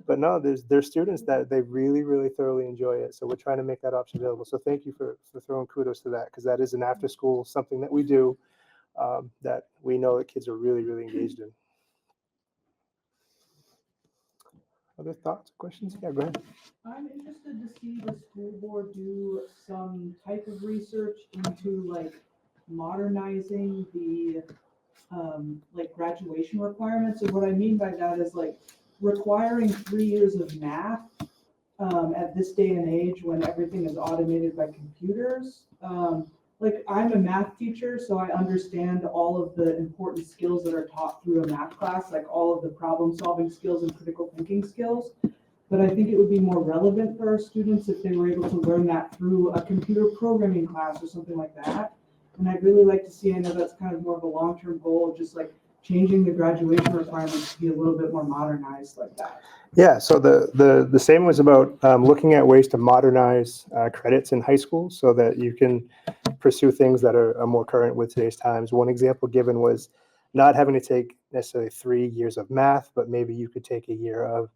but no, there's students that they really, really thoroughly enjoy it. So we're trying to make that option available. So thank you for throwing kudos to that, because that is an after school, something that we do that we know that kids are really, really engaged in. Other thoughts, questions? Yeah, go ahead. I'm interested to see the school board do some type of research into like modernizing the like graduation requirements. And what I mean by that is like requiring 3 years of math at this day and age when everything is automated by computers. Like I'm a math teacher, so I understand all of the important skills that are taught through a math class, like all of the problem solving skills and critical thinking skills. But I think it would be more relevant for our students if they were able to learn that through a computer programming class or something like that. And I'd really like to see, I know that's kind of more of a long-term goal, just like changing the graduation requirements to be a little bit more modernized like that. Yeah, so the same was about looking at ways to modernize credits in high school so that you can pursue things that are more current with today's times. One example given was not having to take necessarily 3 years of math, but maybe you could take a year of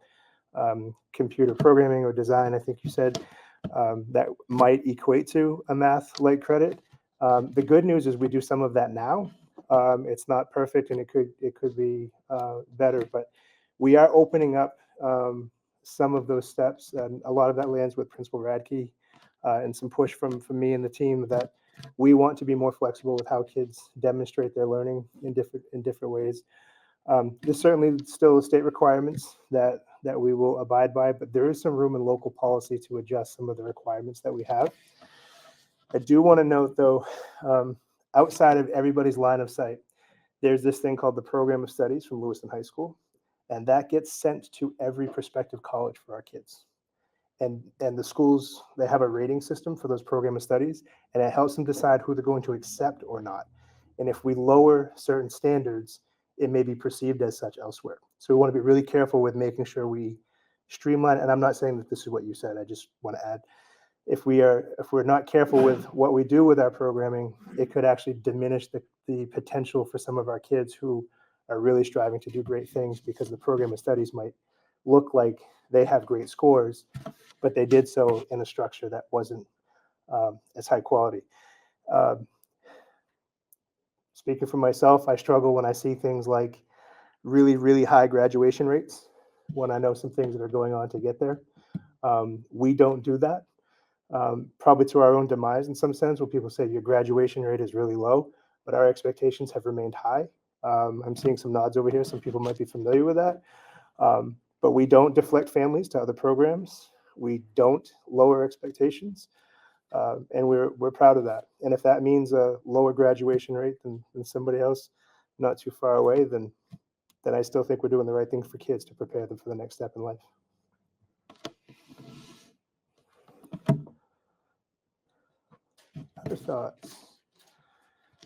computer programming or design, I think you said, that might equate to a math-like credit. The good news is we do some of that now. It's not perfect, and it could be better, but we are opening up some of those steps, and a lot of that lands with Principal Radke and some push from me and the team that we want to be more flexible with how kids demonstrate their learning in different ways. There's certainly still state requirements that we will abide by, but there is some room in local policy to adjust some of the requirements that we have. I do want to note, though, outside of everybody's line of sight, there's this thing called the Program of Studies from Lewiston High School, and that gets sent to every prospective college for our kids. And the schools, they have a rating system for those Program of Studies, and it helps them decide who they're going to accept or not. And if we lower certain standards, it may be perceived as such elsewhere. So we want to be really careful with making sure we streamline. And I'm not saying that this is what you said. I just want to add, if we're not careful with what we do with our programming, it could actually diminish the potential for some of our kids who are really striving to do great things, because the Program of Studies might look like they have great scores, but they did so in a structure that wasn't as high quality. Speaking for myself, I struggle when I see things like really, really high graduation rates, when I know some things that are going on to get there. We don't do that, probably to our own demise in some sense, when people say your graduation rate is really low, but our expectations have remained high. I'm seeing some nods over here. Some people might be familiar with that. But we don't deflect families to other programs. We don't lower expectations. And we're proud of that. And if that means a lower graduation rate than somebody else not too far away, then I still think we're doing the right thing for kids to prepare them for the next step in life. Other thoughts?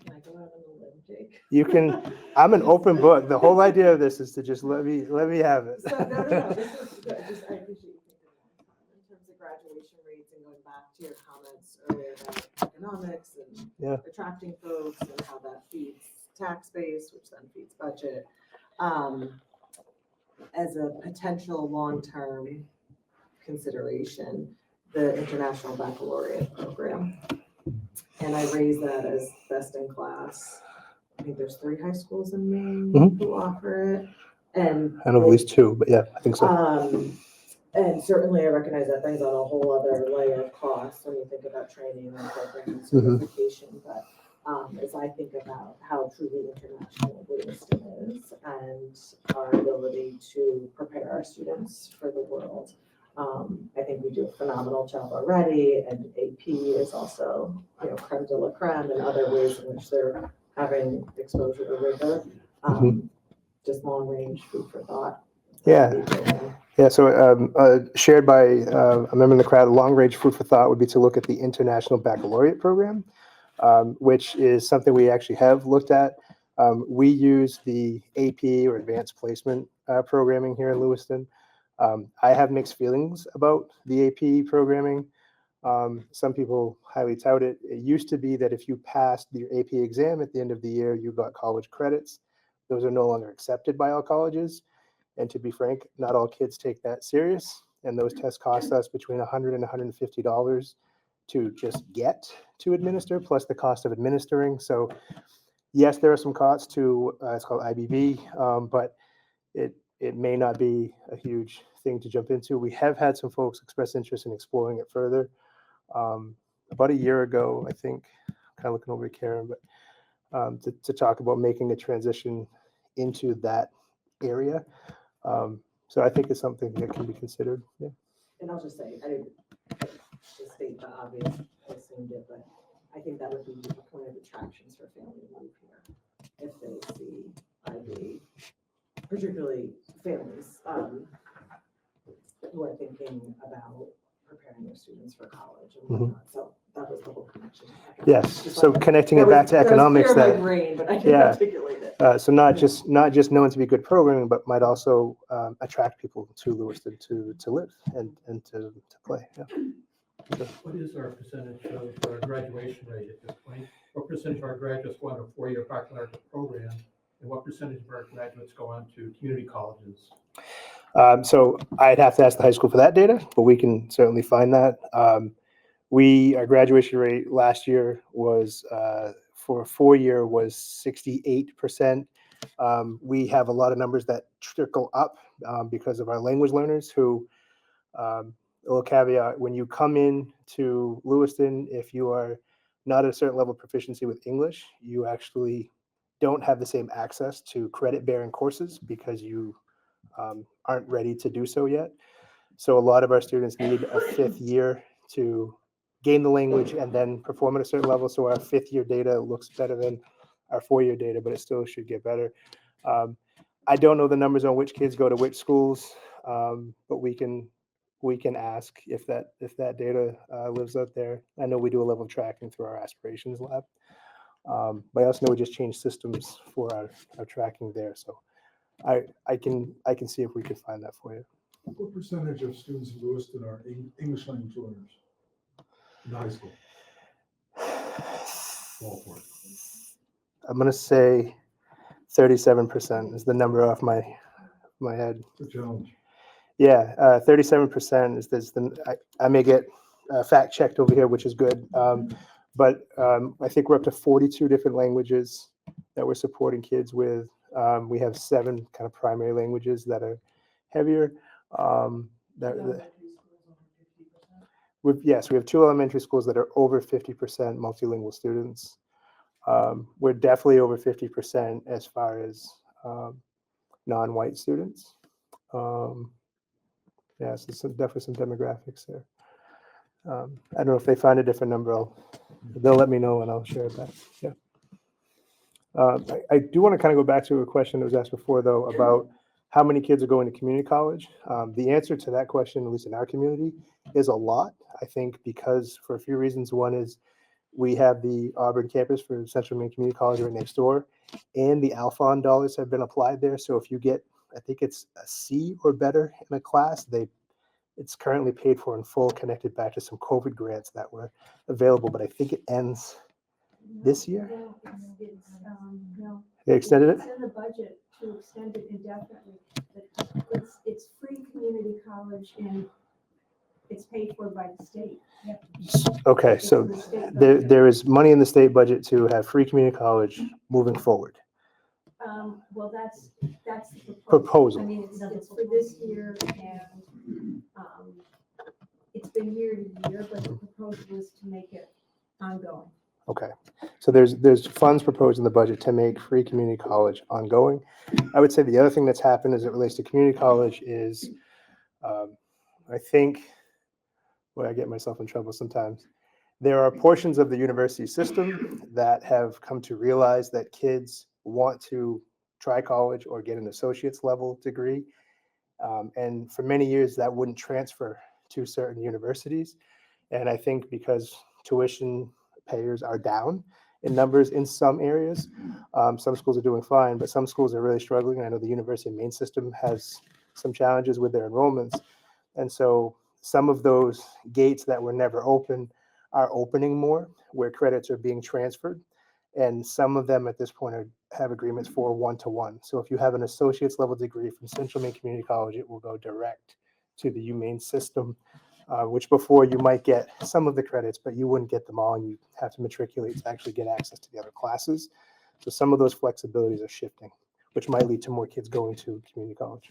Can I go out on a limb, Jake? You can. I'm an open book. The whole idea of this is to just let me have it. So no, this is good. I appreciate you taking that time. In terms of graduation rates and going back to your comments earlier about economics and attracting folks and how that feeds tax base, which then feeds budget. As a potential long-term consideration, the International Baccalaureate program. And I raise that as best in class. I think there's 3 high schools in Maine who offer it. And I know at least 2, but yeah, I think so. And certainly I recognize that brings on a whole other layer of cost when you think about training and program and certification. But as I think about how truly international Lewiston is and our ability to prepare our students for the world. I think we do a phenomenal job already, and AP is also, creme de la creme and other ways in which they're having exposure to rigor. Just long range food for thought. Yeah. Yeah, so shared by a member in the crowd, long range food for thought would be to look at the International Baccalaureate Program, which is something we actually have looked at. We use the AP or Advanced Placement programming here in Lewiston. I have mixed feelings about the AP programming. Some people highly tout it. It used to be that if you passed your AP exam at the end of the year, you got college credits. Those are no longer accepted by all colleges. And to be frank, not all kids take that serious. And those tests cost us between $100 and $150 to just get to administer, plus the cost of administering. So yes, there are some costs to, it's called IBB, but it may not be a huge thing to jump into. We have had some folks express interest in exploring it further. About a year ago, I think, kind of looking over at Karen, but to talk about making a transition into that area. So I think it's something that can be considered. Yeah. And I'll just say, I didn't just state the obvious, I assumed it, but I think that would be a point of attractions for family to move here. If they see IB, particularly families who are thinking about preparing their students for college and whatnot. So that was the whole connection. Yes. So connecting it back to economics, that was clear in my brain, but I didn't articulate it. So not just known to be good programming, but might also attract people to Lewiston to live and to play. Yeah. What is our percentage of our graduation rate at this point? What percentage of our graduates go on to a four-year baccalaureate program? And what percentage of our graduates go on to community colleges? So I'd have to ask the high school for that data, but we can certainly find that. Our graduation rate last year was for a 4-year was 68%. We have a lot of numbers that trickle up because of our language learners who, a little caveat, when you come in to Lewiston, if you are not at a certain level of proficiency with English, you actually don't have the same access to credit-bearing courses because you aren't ready to do so yet. So a lot of our students need a 5th year to gain the language and then perform at a certain level. So our 5th year data looks better than our 4-year data, but it still should get better. I don't know the numbers on which kids go to which schools, but we can ask if that data lives out there. I know we do a level of tracking through our aspirations lab, but I also know we just changed systems for our tracking there. So I can see if we can find that for you. What percentage of students in Lewiston are English language learners in high school? Ballpark. I'm going to say 37% is the number off my head. It's a challenge. Yeah, 37% is this. I may get fact checked over here, which is good. But I think we're up to 42 different languages that we're supporting kids with. We have 7 kind of primary languages that are heavier. We have 2 elementary schools that are over 50% multilingual students. We're definitely over 50% as far as non-white students. So definitely some demographics there. I don't know if they find a different number. They'll let me know and I'll share it back. Yeah. I do want to kind of go back to a question that was asked before, though, about how many kids are going to community college. The answer to that question, at least in our community, is a lot. I think because for a few reasons. One is we have the Auburn campus for Central Maine Community College right next door, and the Alphon dollars have been applied there. So if you get, I think it's a C or better in a class, it's currently paid for in full, connected back to some COVID grants that were available, but I think it ends this year. No. They extended it? It's in the budget to extend it indefinitely. It's free community college and it's paid for by the state. Okay, so there is money in the state budget to have free community college moving forward. Well, that's the Proposal. I mean, it's for this year and it's been year to year, but the proposal is to make it ongoing. Okay, so there's funds proposed in the budget to make free community college ongoing. I would say the other thing that's happened as it relates to community college is, I think, I get myself in trouble sometimes. There are portions of the university system that have come to realize that kids want to try college or get an associate's level degree. And for many years, that wouldn't transfer to certain universities. And I think because tuition payers are down in numbers in some areas, some schools are doing fine, but some schools are really struggling. I know the University of Maine system has some challenges with their enrollments. And so some of those gates that were never open are opening more, where credits are being transferred. And some of them at this point have agreements for one-to-one. So if you have an associate's level degree from Central Maine Community College, it will go direct to the UMaine system, which before you might get some of the credits, but you wouldn't get them all, and you have to matriculate to actually get access to the other classes. So some of those flexibilities are shifting, which might lead to more kids going to community college.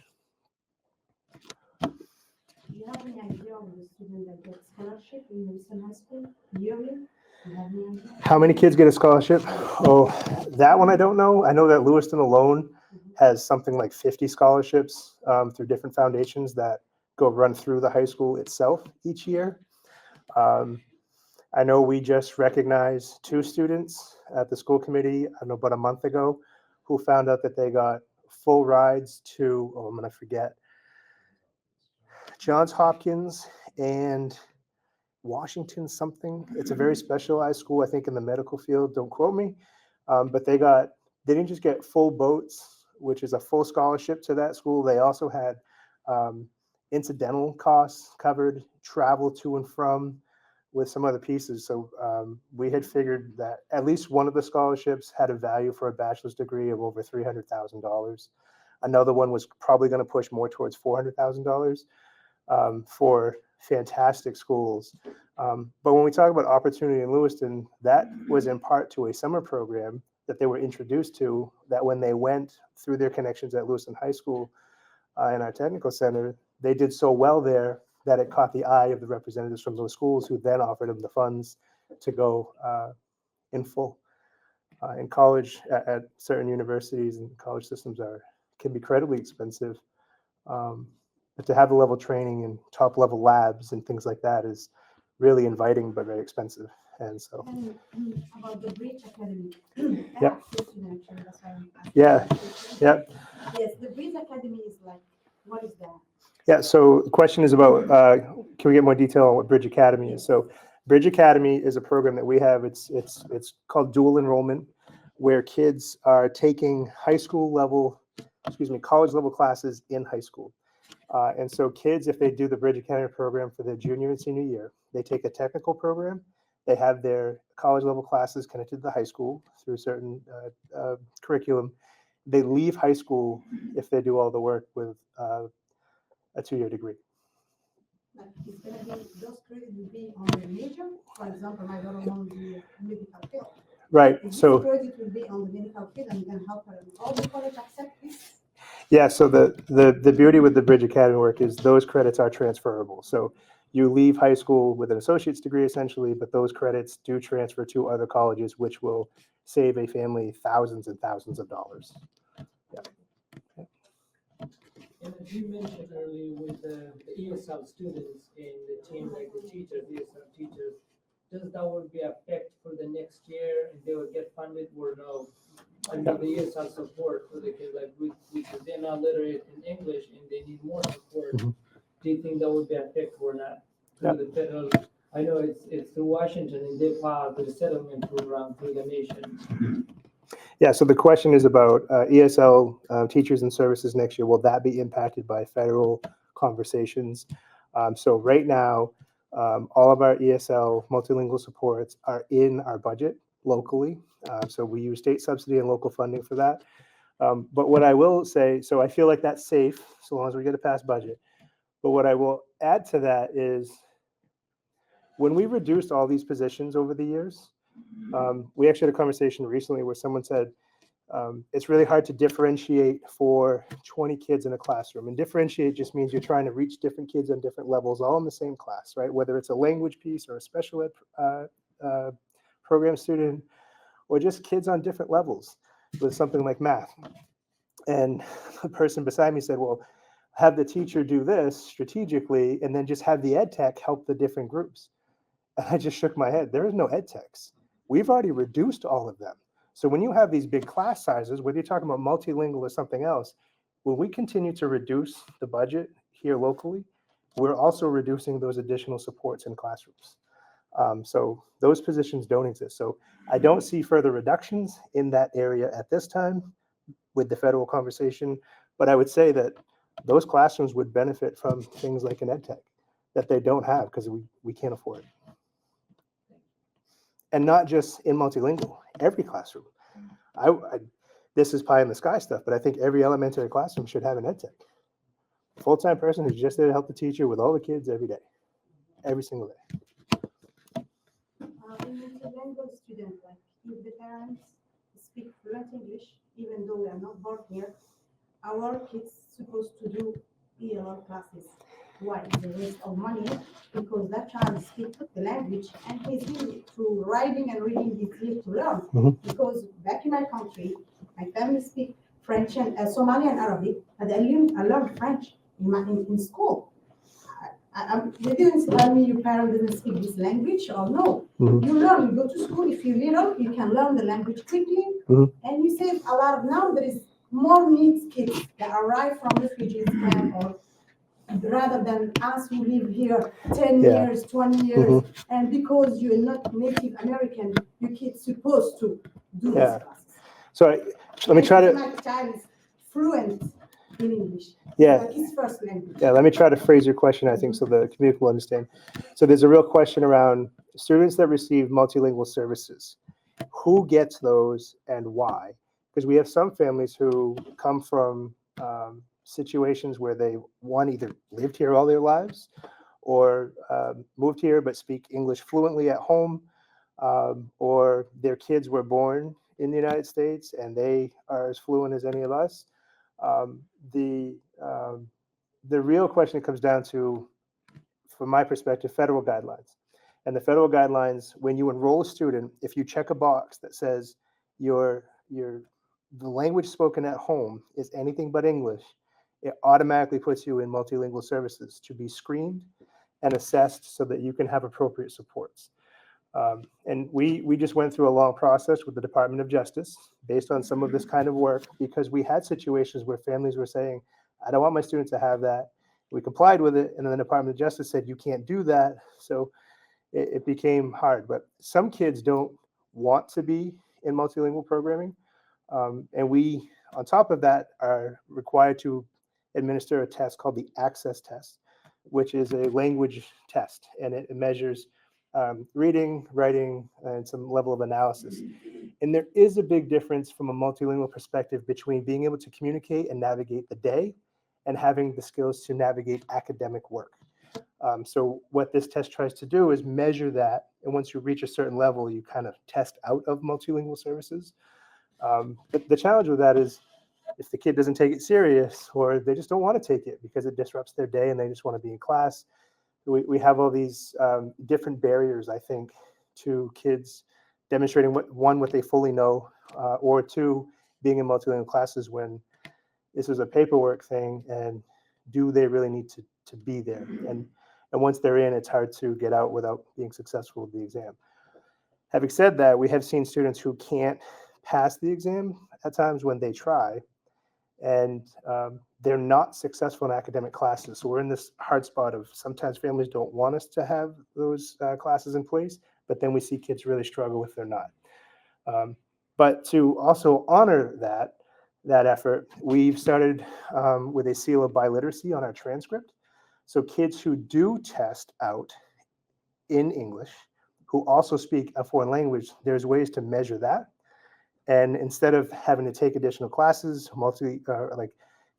Do you have any idea of the student that gets scholarship in Wilson High School yearly? Do you have any idea? How many kids get a scholarship? Oh, that one I don't know. I know that Lewiston alone has something like 50 scholarships through different foundations that go run through the high school itself each year. I know we just recognized 2 students at the school committee, I don't know, about a month ago, who found out that they got full rides to, oh, I'm going to forget, Johns Hopkins and Washington something. It's a very specialized school, I think, in the medical field. Don't quote me. But they didn't just get full boats, which is a full scholarship to that school. They also had incidental costs covered, travel to and from, with some other pieces. So we had figured that at least one of the scholarships had a value for a bachelor's degree of over $300,000. Another one was probably going to push more towards $400,000 for fantastic schools. But when we talk about opportunity in Lewiston, that was in part to a summer program that they were introduced to, that when they went through their connections at Lewiston High School in our technical center, they did so well there that it caught the eye of the representatives from those schools, who then offered them the funds to go in full. In college, at certain universities and college systems can be incredibly expensive. But to have the level training and top level labs and things like that is really inviting, but very expensive. And so, And about the Bridge Academy. I Yep. have 2 students, actually, that's why I'm asking Yeah. that question. Yep. Yes, the Bridge Academy is like, what is that? Yeah, so the question is about, can we get more detail on what Bridge Academy is? So Bridge Academy is a program that we have. It's called dual enrollment, where kids are taking college level classes in high school. And so kids, if they do the Bridge Academy program for their junior and senior year, they take a technical program. They have their college level classes connected to the high school through certain curriculum. They leave high school, if they do all the work, with a 2-year degree. Like, it's gonna be, those credits will be on the major, for example, my daughter wants the medical field. Right. This So credit will be on the medical field and can help her. All the college accept this? yeah, so the beauty with the Bridge Academy work is those credits are transferable. So you leave high school with an associate's degree essentially, but those credits do transfer to other colleges, which will save a family thousands and thousands of dollars. And as you mentioned earlier with the ESL students and the team, like the teachers, ESL teachers, does that would be affect for the next year and they will get funded or no? I mean, the ESL support for the kids, like if they're not literate in English and they need more support, Mhm. do you think that would be affected or not? Yeah. Through the federal, I know it's through Washington and they filed the settlement program through the nation. Yeah, so the question is about ESL teachers and services next year. Will that be impacted by federal conversations? So right now, all of our ESL multilingual supports are in our budget locally. So we use state subsidy and local funding for that. But what I will say, so I feel like that's safe so long as we get a passed budget. But what I will add to that is when we reduced all these positions over the years, we actually had a conversation recently where someone said, it's really hard to differentiate for 20 kids in a classroom. And differentiate just means you're trying to reach different kids on different levels, all in the same class, right? Whether it's a language piece or a special ed program student, or just kids on different levels with something like math. And the person beside me said, well, have the teacher do this strategically and then just have the ed tech help the different groups. And I just shook my head. There is no ed techs. We've already reduced all of them. So when you have these big class sizes, whether you're talking about multilingual or something else, when we continue to reduce the budget here locally, we're also reducing those additional supports in classrooms. So those positions don't exist. So I don't see further reductions in that area at this time with the federal conversation, but I would say that those classrooms would benefit from things like an ed tech that they don't have because we can't afford it. And not just in multilingual, every classroom. This is pie in the sky stuff, but I think every elementary classroom should have an ed tech. Full-time person who's just there to help the teacher with all the kids every day, every single day. In multilingual students, like if the parents speak fluent English, even though we are not born here, our kids supposed to do ELR classes. Why? It's a waste of money because that child speaks the language and he's here to writing and reading, he's here to learn. Mm-hmm. Because back in my country, my family speak French and Somali and Arabic, and I learned French in school. They didn't tell me your parent didn't speak this language or no. Mm-hmm. You learn, you go to school, if you're little, you can learn the language quickly, and you save a lot of, now there is more needs kids that arrive from refugees camp or rather than us who live here 10 years, 20 years, and because you're not Native American, your kid's supposed to do these classes. So let me try to. My child is fluent in English. Yeah. Like his first language. Yeah, let me try to phrase your question, I think, so the community will understand. So there's a real question around students that receive multilingual services. Who gets those and why? Because we have some families who come from situations where they, one, either lived here all their lives or moved here but speak English fluently at home, or their kids were born in the United States and they are as fluent as any of us. The real question comes down to, from my perspective, federal guidelines. And the federal guidelines, when you enroll a student, if you check a box that says the language spoken at home is anything but English, it automatically puts you in multilingual services to be screened and assessed so that you can have appropriate supports. And we just went through a long process with the Department of Justice based on some of this kind of work, because we had situations where families were saying, I don't want my student to have that. We complied with it, and then the Department of Justice said, you can't do that. So it became hard. But some kids don't want to be in multilingual programming. And we, on top of that, are required to administer a test called the Access Test, which is a language test, and it measures reading, writing, and some level of analysis. And there is a big difference from a multilingual perspective between being able to communicate and navigate the day and having the skills to navigate academic work. So what this test tries to do is measure that, and once you reach a certain level, you kind of test out of multilingual services. But the challenge with that is if the kid doesn't take it serious, or they just don't want to take it because it disrupts their day and they just want to be in class, we have all these different barriers, I think, to kids demonstrating what they fully know, or two, being in multilingual classes when this is a paperwork thing, and do they really need to be there? And once they're in, it's hard to get out without being successful with the exam. Having said that, we have seen students who can't pass the exam at times when they try, and they're not successful in academic classes. So we're in this hard spot of sometimes families don't want us to have those classes in place, but then we see kids really struggle if they're not. But to also honor that effort, we've started with a seal of biliteracy on our transcript. So kids who do test out in English, who also speak a foreign language, there's ways to measure that. And instead of having to take additional classes, like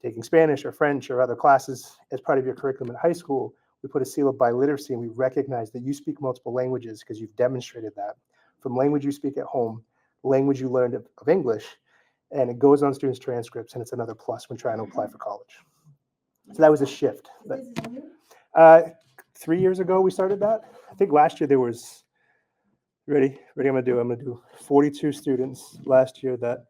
taking Spanish or French or other classes as part of your curriculum in high school, we put a seal of biliteracy, and we recognize that you speak multiple languages because you've demonstrated that from language you speak at home, language you learned of English, and it goes on students' transcripts, and it's another plus when trying to apply for college. So that was a shift. But, 3 years ago, we started that. I think last year there was Ready? Ready? I'm gonna do 42 students last year that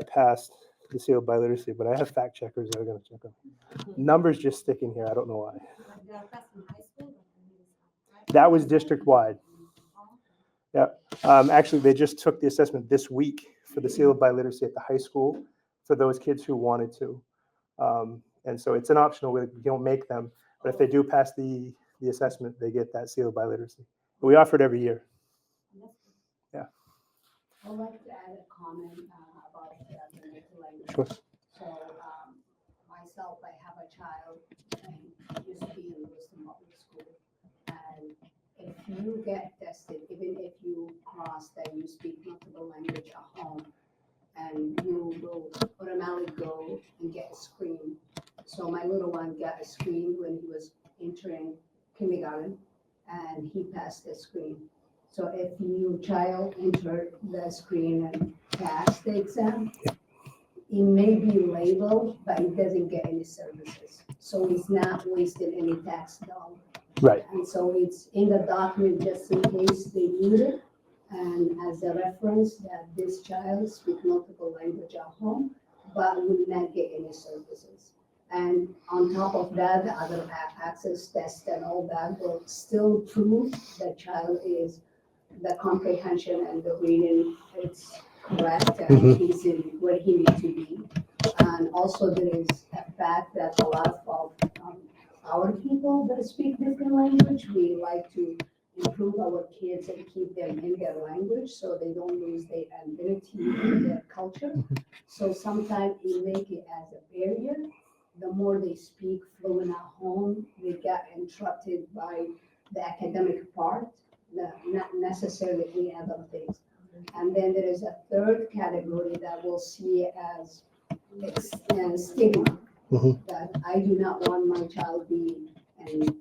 passed the sealed by literacy, but I have fact checkers that are gonna check them. Numbers just stick in here. I don't know why. That was district wide. Yeah. Actually, they just took the assessment this week for the sealed by literacy at the high school for those kids who wanted to. And so it's an optional. We don't make them, but if they do pass the assessment, they get that sealed by literacy. We offer it every year. Yeah. I'd like to add a comment about the mental language. Sure. So myself, I have a child and he used to be in Lewiston Public School. And if you get tested, even if you cross that you speak multiple language at home, and you will automatically go and get a screen. So my little one got a screen when he was entering kindergarten, and he passed the screen. So if your child entered the screen and passed the exam, it may be labeled, but it doesn't get any services. So it's not wasting any tax dollar. Right. And so it's in the document just in case they need it. And as a reference that this child speaks multiple language at home, but will not get any services. And on top of that, the other access test and all that will still prove the child is the comprehension and the reading, it's correct, and he's in where he needs to be. And also there is a fact that a lot of our people that speak different language, we like to improve our kids and keep them in their language so they don't lose their identity and their culture. So sometimes we make it as a barrier. The more they speak fluent at home, they get interrupted by the academic part, not necessarily any other things. And then there is a third category that we'll see as stigma, that I do not want my child be an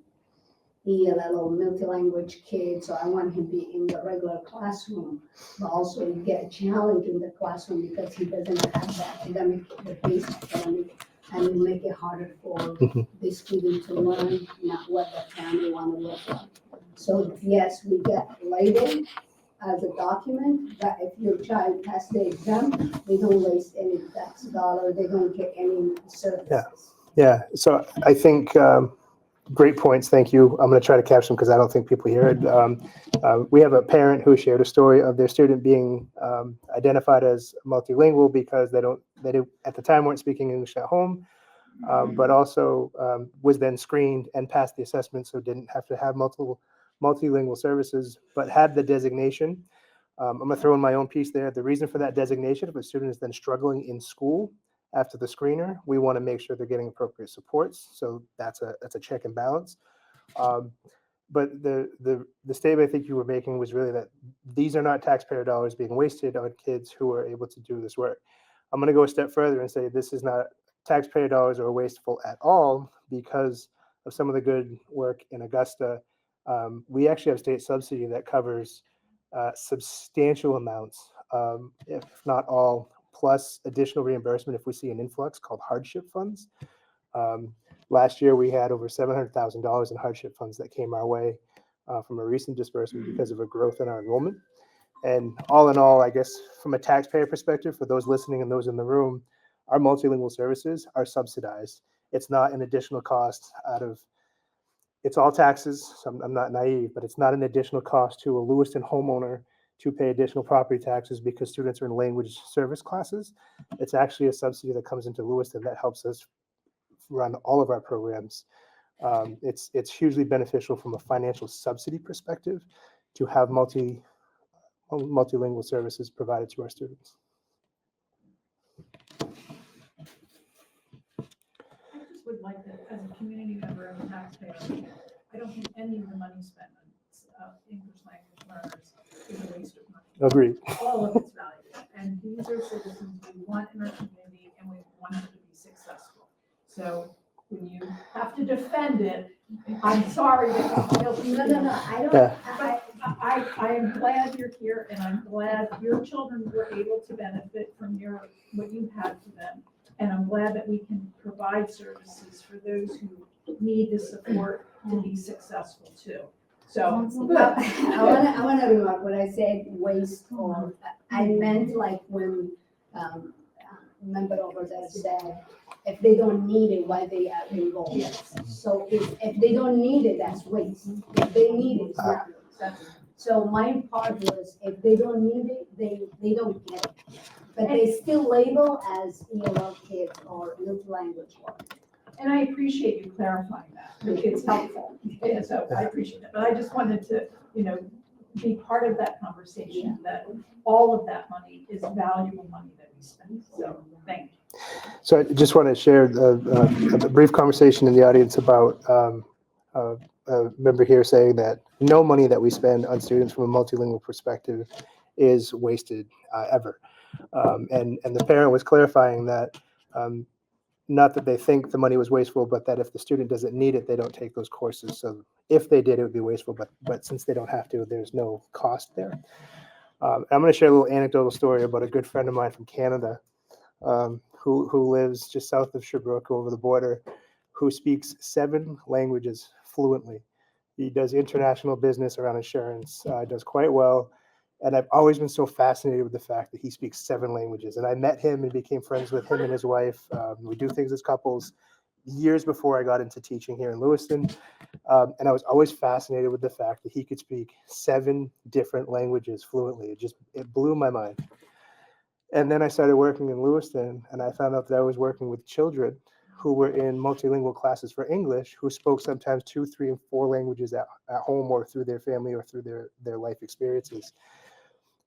ELL or multi-language kid, so I want him to be in the regular classroom. But also you get a challenge in the classroom because he doesn't have the basic academic, and it make it harder for the student to learn, not what the family want to look like. So yes, we get labeled as a document, but if your child passes the exam, they don't waste any tax dollar, they don't get any services. Yeah. So I think great points. Thank you. I'm going to try to capture them because I don't think people hear it. We have a parent who shared a story of their student being identified as multilingual because they at the time weren't speaking English at home, but also was then screened and passed the assessment, so didn't have to have multilingual services, but had the designation. I'm going to throw in my own piece there. The reason for that designation, if a student is then struggling in school after the screener, we want to make sure they're getting appropriate supports. So that's a check and balance. But the statement I think you were making was really that these are not taxpayer dollars being wasted on kids who are able to do this work. I'm going to go a step further and say this is not taxpayer dollars are wasteful at all because of some of the good work in Augusta. We actually have state subsidy that covers substantial amounts, if not all, plus additional reimbursement if we see an influx called hardship funds. Last year, we had over $700,000 in hardship funds that came our way from a recent disbursement because of a growth in our enrollment. And all in all, I guess from a taxpayer perspective, for those listening and those in the room, our multilingual services are subsidized. It's not an additional cost it's all taxes, so I'm not naive, but it's not an additional cost to a Lewiston homeowner to pay additional property taxes because students are in language service classes. It's actually a subsidy that comes into Lewiston that helps us run all of our programs. It's hugely beneficial from a financial subsidy perspective to have multilingual services provided to our students. I just would like to, as a community member and a taxpayer, I don't think any of the money spent on English language learners is a waste of money. Agreed. All of it's valuable. And these are citizens we want in our community and we want them to be successful. So when you have to defend it, I'm sorry that you feel. No, I don't. I am glad you're here and I'm glad your children were able to benefit from what you had for them. And I'm glad that we can provide services for those who need the support to be successful too. So, good. I wanna remark when I said waste or, I meant like when, member over there said, if they don't need it, why they are involved. Yes. So if they don't need it, that's waste. If they need it, it's not waste. So my part was, if they don't need it, they don't get it. But they still label as ELL kids or little language work. And I appreciate you clarifying that. It's helpful. Yeah, so I appreciate it. But I just wanted to, be part of that conversation, that all of that money is valuable money that we spend. So thank you. So I just want to share a brief conversation in the audience about a member here saying that no money that we spend on students from a multilingual perspective is wasted ever. And the parent was clarifying that not that they think the money was wasteful, but that if the student doesn't need it, they don't take those courses. So if they did, it would be wasteful, but since they don't have to, there's no cost there. I'm going to share a little anecdotal story about a good friend of mine from Canada who lives just south of Sherbrooke over the border, who speaks 7 languages fluently. He does international business around insurance, does quite well. And I've always been so fascinated with the fact that he speaks 7 languages. And I met him and became friends with him and his wife. We do things as couples years before I got into teaching here in Lewiston. And I was always fascinated with the fact that he could speak 7 different languages fluently. It blew my mind. And then I started working in Lewiston, and I found out that I was working with children who were in multilingual classes for English, who spoke sometimes 2, 3, and 4 languages at home or through their family or through their life experiences.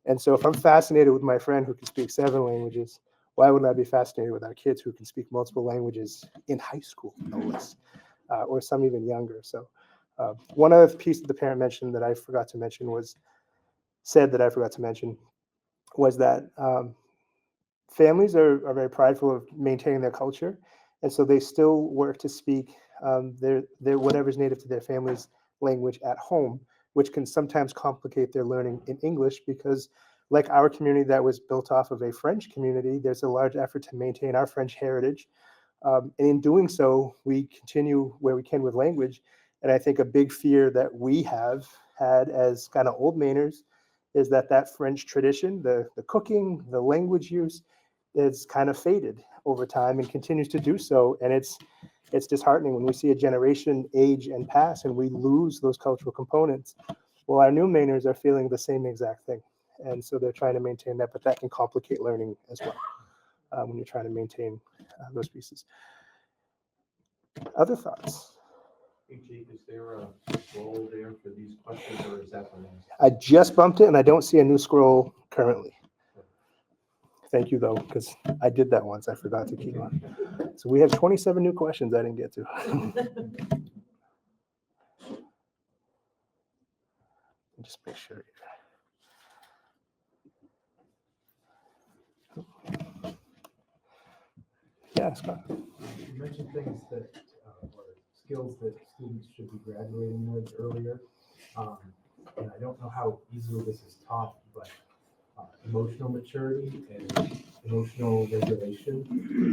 And so if I'm fascinated with my friend who can speak 7 languages, why wouldn't I be fascinated with our kids who can speak multiple languages in high school, no less, or some even younger? So one other piece that the parent mentioned that I forgot to mention was that families are very prideful of maintaining their culture. And so they still work to speak their whatever's native to their family's language at home, which can sometimes complicate their learning in English because, like our community that was built off of a French community, there's a large effort to maintain our French heritage. And in doing so, we continue where we can with language. And I think a big fear that we have had as kind of old Mainers is that French tradition, the cooking, the language use, is kind of faded over time and continues to do so. And it's disheartening when we see a generation age and pass and we lose those cultural components. Well, our new Mainers are feeling the same exact thing. And so they're trying to maintain that, but that can complicate learning as well when you're trying to maintain those pieces. Other thoughts? Hey, Jake, is there a scroll there for these questions, or is that the last? I just bumped it and I don't see a new scroll currently. Thank you though, because I did that once. I forgot to keep on. So we have 27 new questions I didn't get to. Just make sure. Yeah, Scott. You mentioned things that, or skills that students should be graduating with earlier. And I don't know how easily this is taught, but emotional maturity and emotional regulation.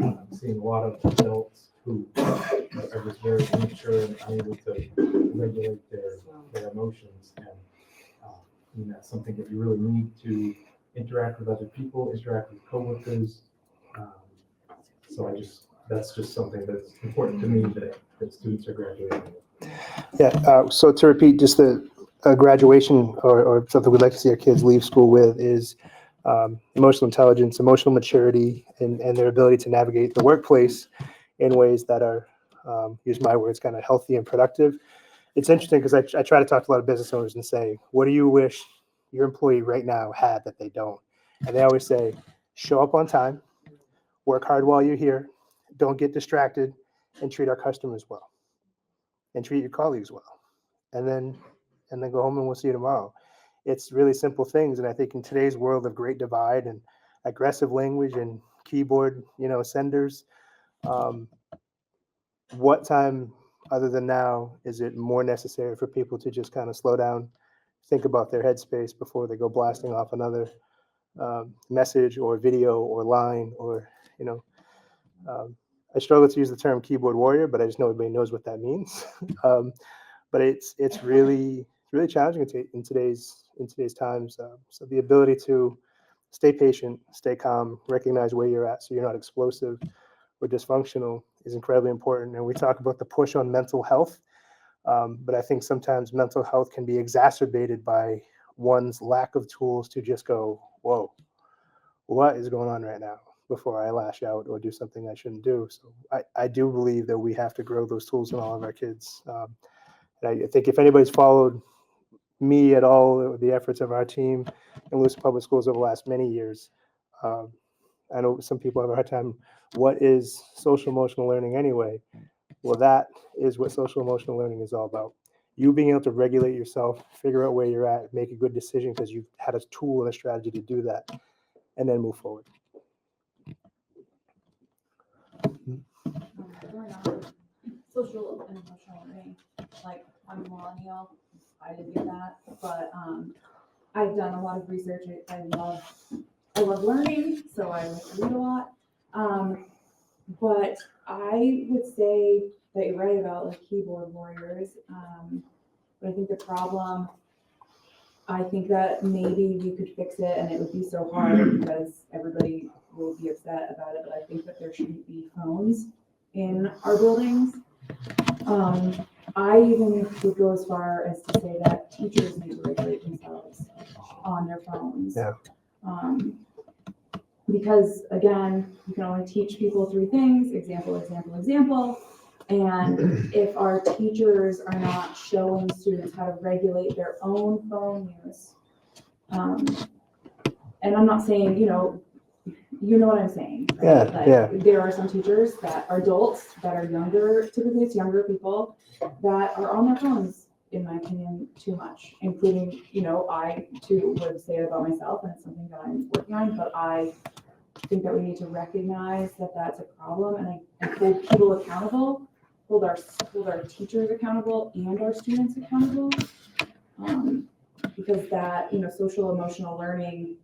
I'm seeing a lot of adults who are just very immature and unable to regulate their emotions. And that's something that you really need to interact with other people, interact with coworkers. So that's just something that's important to me that students are graduating with. Yeah, so to repeat, just the graduation or something we'd like to see our kids leave school with is emotional intelligence, emotional maturity, and their ability to navigate the workplace in ways that are, use my words, kind of healthy and productive. It's interesting because I try to talk to a lot of business owners and say, what do you wish your employee right now had that they don't? And they always say, show up on time, work hard while you're here, don't get distracted, and treat our customers well, and treat your colleagues well. And then go home and we'll see you tomorrow. It's really simple things. And I think in today's world of great divide and aggressive language and keyboard, senders, what time other than now is it more necessary for people to just kind of slow down, think about their headspace before they go blasting off another message or video or line or, I struggle to use the term keyboard warrior, but I just know everybody knows what that means. But it's really really challenging in today's times. So the ability to stay patient, stay calm, recognize where you're at so you're not explosive or dysfunctional is incredibly important. And we talk about the push on mental health, but I think sometimes mental health can be exacerbated by one's lack of tools to just go, whoa, what is going on right now, before I lash out or do something I shouldn't do. So I do believe that we have to grow those tools in all of our kids. And I think if anybody's followed me at all, the efforts of our team in Lewiston Public Schools over the last many years, I know some people have a hard time. What is social emotional learning anyway? Well, that is what social emotional learning is all about. You being able to regulate yourself, figure out where you're at, make a good decision because you've had a tool and a strategy to do that, and then move forward. Going on social and emotional learning, like I'm a millennial, I didn't get that, but I've done a lot of research. I love learning, so I read a lot. But I would say that you're right about like keyboard warriors. But I think the problem, I think that maybe we could fix it and it would be so hard because everybody will be upset about it, but I think that there shouldn't be phones in our buildings. I even would go as far as to say that teachers need to regulate themselves on their phones. Yeah. Because again, you can only teach people 3 things, example, example, example. And if our teachers are not showing students how to regulate their own phone use, and I'm not saying, you know what I'm saying. Right? Yeah, like, yeah. There are some teachers that are adults that are younger, typically it's younger people that are on their phones, in my opinion, too much, including, I too would say it about myself, and it's something that I'm working on, but I think that we need to recognize that that's a problem and hold people accountable, hold our teachers accountable and our students accountable. Because that, social emotional learning,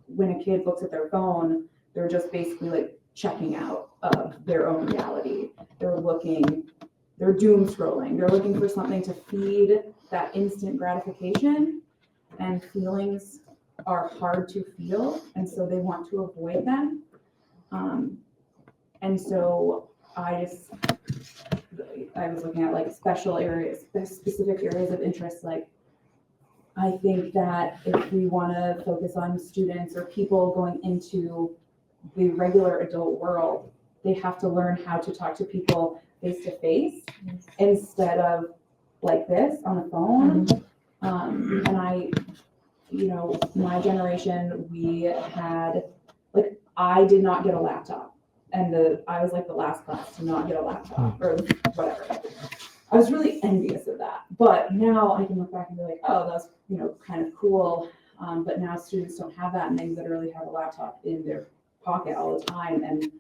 when a kid looks at their phone, they're just basically like checking out of their own reality. They're doom scrolling. They're looking for something to feed that instant gratification, and feelings are hard to feel, and so they want to avoid them. And so I was looking at like specific areas of interest. Like, I think that if we want to focus on students or people going into the regular adult world, they have to learn how to talk to people face to face instead of like this on the phone. And my generation, we had, like, I did not get a laptop, and I was like the last class to not get a laptop or whatever. I was really envious of that, but now I can look back and be like, oh, that's, kind of cool. But now students don't have that, and they literally have a laptop in their pocket all the time. And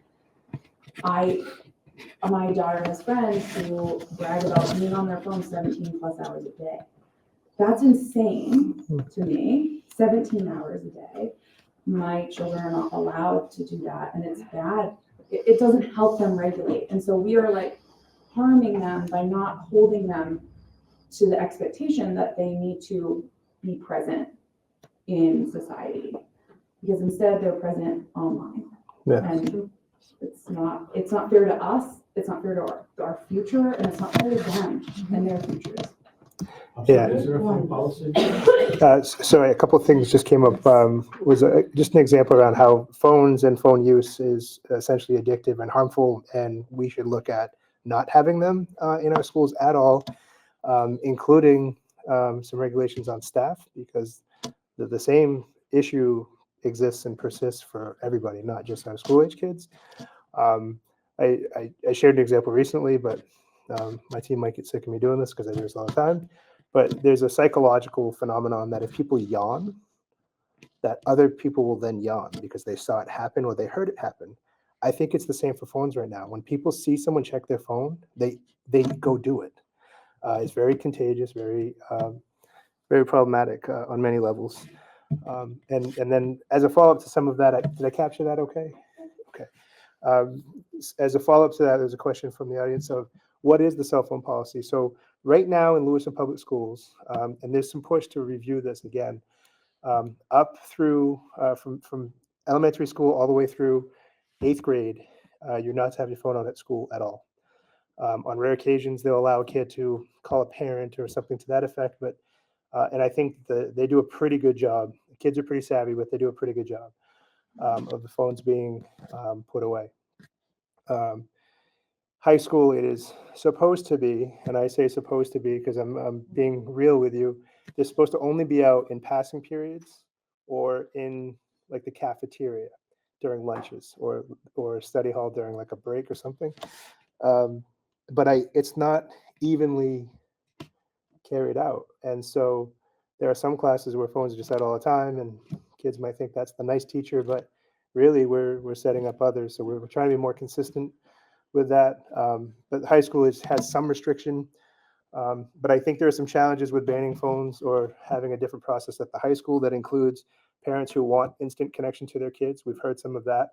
my daughter has friends who brag about being on their phone 17 plus hours a day. That's insane to me, 17 hours a day. My children are not allowed to do that, and it's bad. It doesn't help them regulate. And so we are like harming them by not holding them to the expectation that they need to be present in society, because instead they're present online. Yeah. And it's not fair to us, it's not fair to our future, and it's not fair to them and their futures. Yeah. Is there a phone policy? Sorry, a couple of things just came up. Was just an example around how phones and phone use is essentially addictive and harmful, and we should look at not having them in our schools at all, including some regulations on staff, because the same issue exists and persists for everybody, not just our school age kids. I shared an example recently, but my team might get sick of me doing this because I do this all the time. But there's a psychological phenomenon that if people yawn, that other people will then yawn because they saw it happen or they heard it happen. I think it's the same for phones right now. When people see someone check their phone, they go do it. It's very contagious, very problematic on many levels. And then as a follow-up to some of that, did I capture that okay? Okay. As a follow-up to that, there's a question from the audience of what is the cell phone policy? So right now in Lewiston Public Schools, and there's some push to review this again, up through from elementary school all the way through 8th grade, you're not to have your phone out at school at all. On rare occasions, they'll allow a kid to call a parent or something to that effect, but and I think they do a pretty good job. The kids are pretty savvy, but they do a pretty good job of the phones being put away. High school, it is supposed to be, and I say supposed to be because I'm being real with you, they're supposed to only be out in passing periods or in like the cafeteria during lunches or study hall during like a break or something. But it's not evenly carried out. And so there are some classes where phones are just out all the time and kids might think that's the nice teacher, but really we're setting up others. So we're trying to be more consistent with that. But high school has some restriction. But I think there are some challenges with banning phones or having a different process at the high school that includes parents who want instant connection to their kids. We've heard some of that.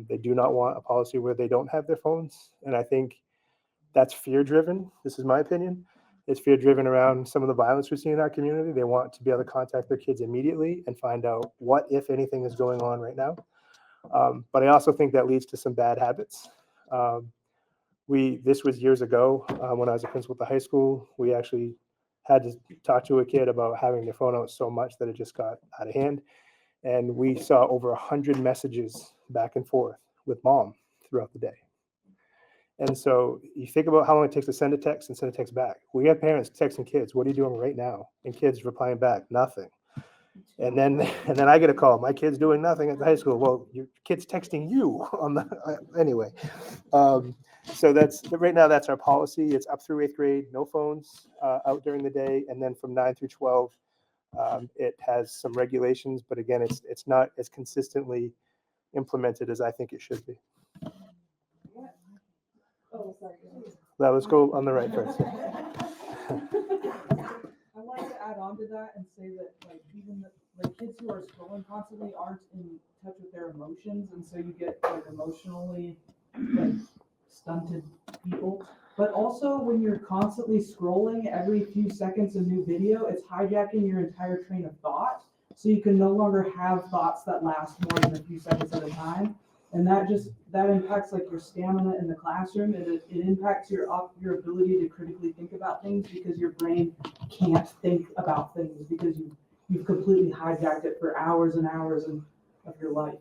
They do not want a policy where they don't have their phones. And I think that's fear driven. This is my opinion. It's fear driven around some of the violence we see in our community. They want to be able to contact their kids immediately and find out what, if anything, is going on right now. But I also think that leads to some bad habits. This was years ago when I was a principal at the high school. We actually had to talk to a kid about having their phone out so much that it just got out of hand. And we saw over 100 messages back and forth with mom throughout the day. And so you think about how long it takes to send a text and send a text back. We have parents texting kids, "What are you doing right now?" And kids replying back, "Nothing." And then I get a call, "My kid's doing nothing at the high school." Well, your kid's texting you on the anyway. So right now that's our policy. It's up through 8th grade, no phones out during the day, and then from 9 through 12, it has some regulations. But again, it's not as consistently implemented as I think it should be. Oh, sorry. Now let's go on the right first. I wanted to add on to that and say that like even the kids who are scrolling constantly aren't in touch with their emotions, and so you get like emotionally like stunted people. But also when you're constantly scrolling every few seconds a new video, it's hijacking your entire train of thought. So you can no longer have thoughts that last more than a few seconds at a time. And that impacts like your stamina in the classroom, and it impacts your ability to critically think about things because your brain can't think about things because you've completely hijacked it for hours and hours of your life.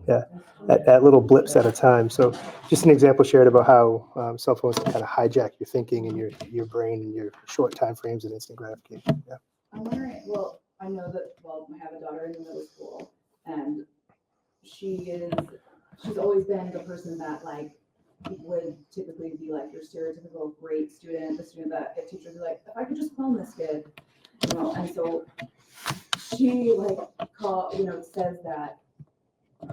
Yeah, at little blips at a time. So just an example shared about how cell phones can kind of hijack your thinking and your brain and your short time frames and instant gratification. Yeah. I'm wondering, well, I know that, I have a daughter in the middle school, and she's always been the person that like would typically be like your stereotypical great student, the student that a teacher would be like, if I could just clone this kid, and so she like says that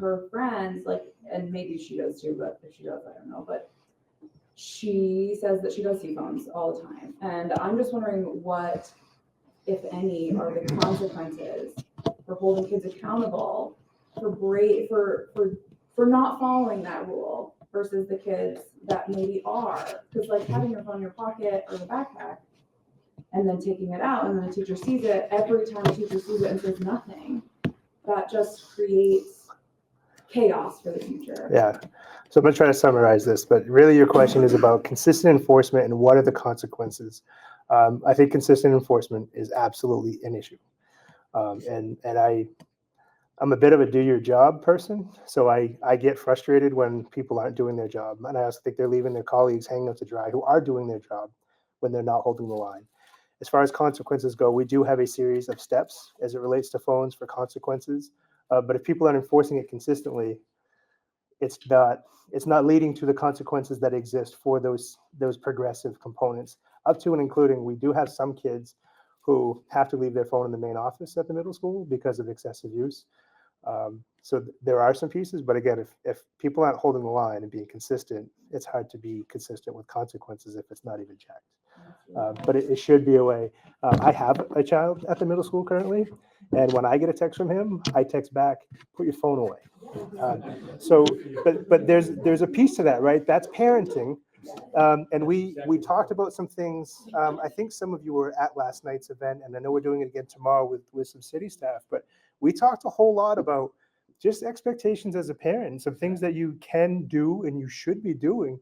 her friends, like, and maybe she does too, but if she does, I don't know, but she says that she does see phones all the time. And I'm just wondering what, if any, are the consequences for holding kids accountable for not following that rule versus the kids that maybe are. Because like having your phone in your pocket or the backpack and then taking it out and then the teacher sees it, every time the teacher sees it and says nothing, that just creates chaos for the future. Yeah. So I'm going to try to summarize this, but really your question is about consistent enforcement and what are the consequences. I think consistent enforcement is absolutely an issue. And I'm a bit of a do your job person. So I get frustrated when people aren't doing their job. And I also think they're leaving their colleagues hanging out to dry who are doing their job when they're not holding the line. As far as consequences go, we do have a series of steps as it relates to phones for consequences. But if people aren't enforcing it consistently, it's not leading to the consequences that exist for those progressive components. Up to and including, we do have some kids who have to leave their phone in the main office at the middle school because of excessive use. So there are some pieces, but again, if people aren't holding the line and being consistent, it's hard to be consistent with consequences if it's not even checked. But it should be a way. I have a child at the middle school currently, and when I get a text from him, I text back, "Put your phone away." But there's a piece to that, right? That's parenting, And we talked about some things. I think some of you were at last night's event, and I know we're doing it again tomorrow with some city staff, but we talked a whole lot about just expectations as a parent, some things that you can do and you should be doing.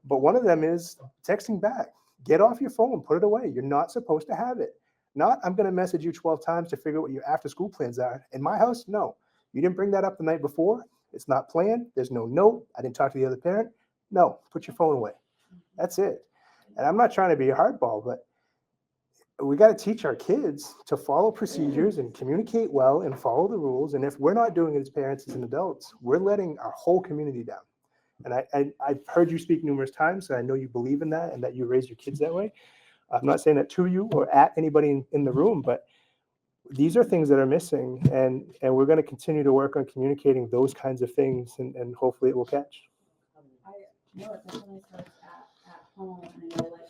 But one of them is texting back. Get off your phone, put it away. You're not supposed to have it. Not, I'm going to message you 12 times to figure out what your after school plans are. In my house, no. You didn't bring that up the night before. It's not planned. There's no note. I didn't talk to the other parent. No, put your phone away. That's it. And I'm not trying to be a hardball, but we got to teach our kids to follow procedures and communicate well and follow the rules. And if we're not doing it as parents, as an adults, we're letting our whole community down. And I've heard you speak numerous times, so I know you believe in that and that you raise your kids that way. I'm not saying that to you or at anybody in the room, but these are things that are missing. And we're going to continue to work on communicating those kinds of things, and hopefully it will catch. No, it definitely starts at home, and I know like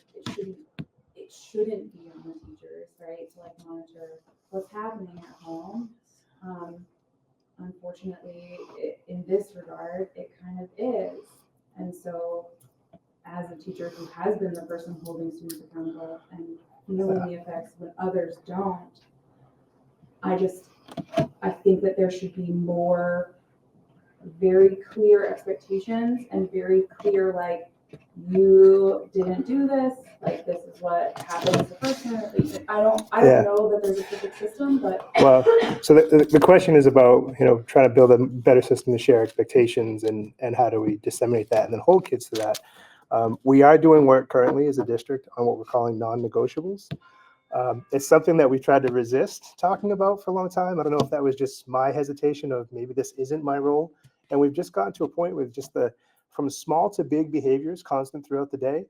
it shouldn't be on the teachers, right? To like monitor what's happening at home. Unfortunately, in this regard, it kind of is. And so as a teacher who has been the person holding students accountable and feeling the effects when others don't, I think that there should be more very clear expectations and very clear, like, you didn't do this, like, this is what happens the first time. I don't know that there's a perfect system, but. Well, so the question is about, trying to build a better system to share expectations and how do we disseminate that and then hold kids to that. We are doing work currently as a district on what we're calling non-negotiables. It's something that we tried to resist talking about for a long time. I don't know if that was just my hesitation of maybe this isn't my role. And we've just gotten to a point with just from small to big behaviors constant throughout the day.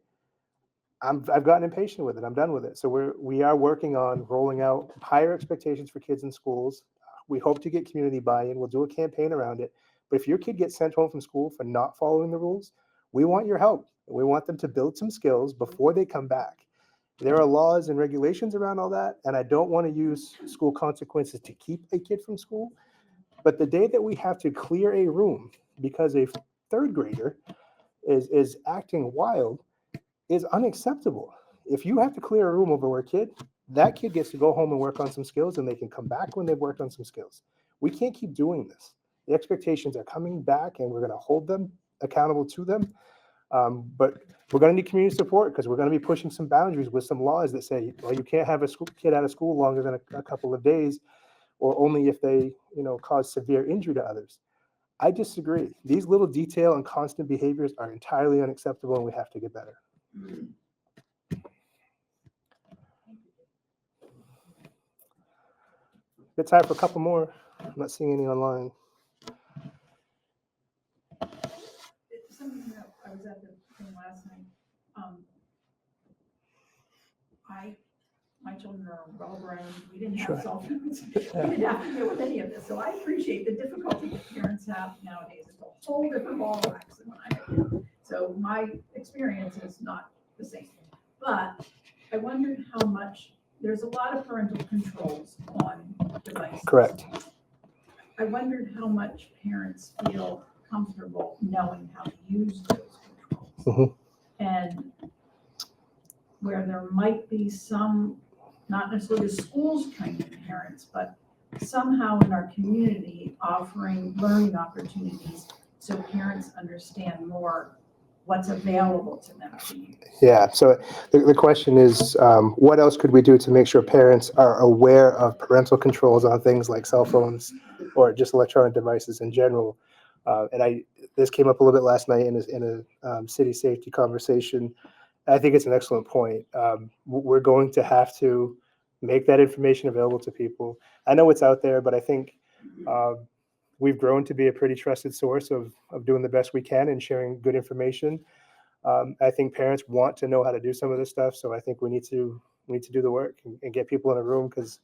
I've gotten impatient with it. I'm done with it. So we are working on rolling out higher expectations for kids in schools. We hope to get community buy-in. We'll do a campaign around it. But if your kid gets sent home from school for not following the rules, we want your help. We want them to build some skills before they come back. There are laws and regulations around all that, and I don't want to use school consequences to keep a kid from school. But the day that we have to clear a room because a third grader is acting wild is unacceptable. If you have to clear a room over a kid, that kid gets to go home and work on some skills, and they can come back when they've worked on some skills. We can't keep doing this. The expectations are coming back, and we're going to hold them accountable to them. But we're going to need community support because we're going to be pushing some boundaries with some laws that say, well, you can't have a kid out of school longer than a couple of days, or only if they, cause severe injury to others. I disagree. These little detail and constant behaviors are entirely unacceptable, and we have to get better. Good time for a couple more. I'm not seeing any online. Something that I was at the thing last night. My children are well grown. We didn't have cell phones. We didn't have to deal with any of this. So I appreciate the difficulty that parents have nowadays. It's a whole different ball of wax than when I had kids. So my experience is not the same. But I wondered how much, there's a lot of parental controls on devices. Correct. I wondered how much parents feel comfortable knowing how to use those controls. Mm-hmm. And where there might be some, not necessarily the schools training parents, but somehow in our community offering learning opportunities so parents understand more what's available to them to use. Yeah, so the question is, what else could we do to make sure parents are aware of parental controls on things like cell phones or just electronic devices in general? And this came up a little bit last night in a city safety conversation. I think it's an excellent point. We're going to have to make that information available to people. I know it's out there, but I think we've grown to be a pretty trusted source of doing the best we can and sharing good information. I think parents want to know how to do some of this stuff, so I think we need to do the work and get people in a room because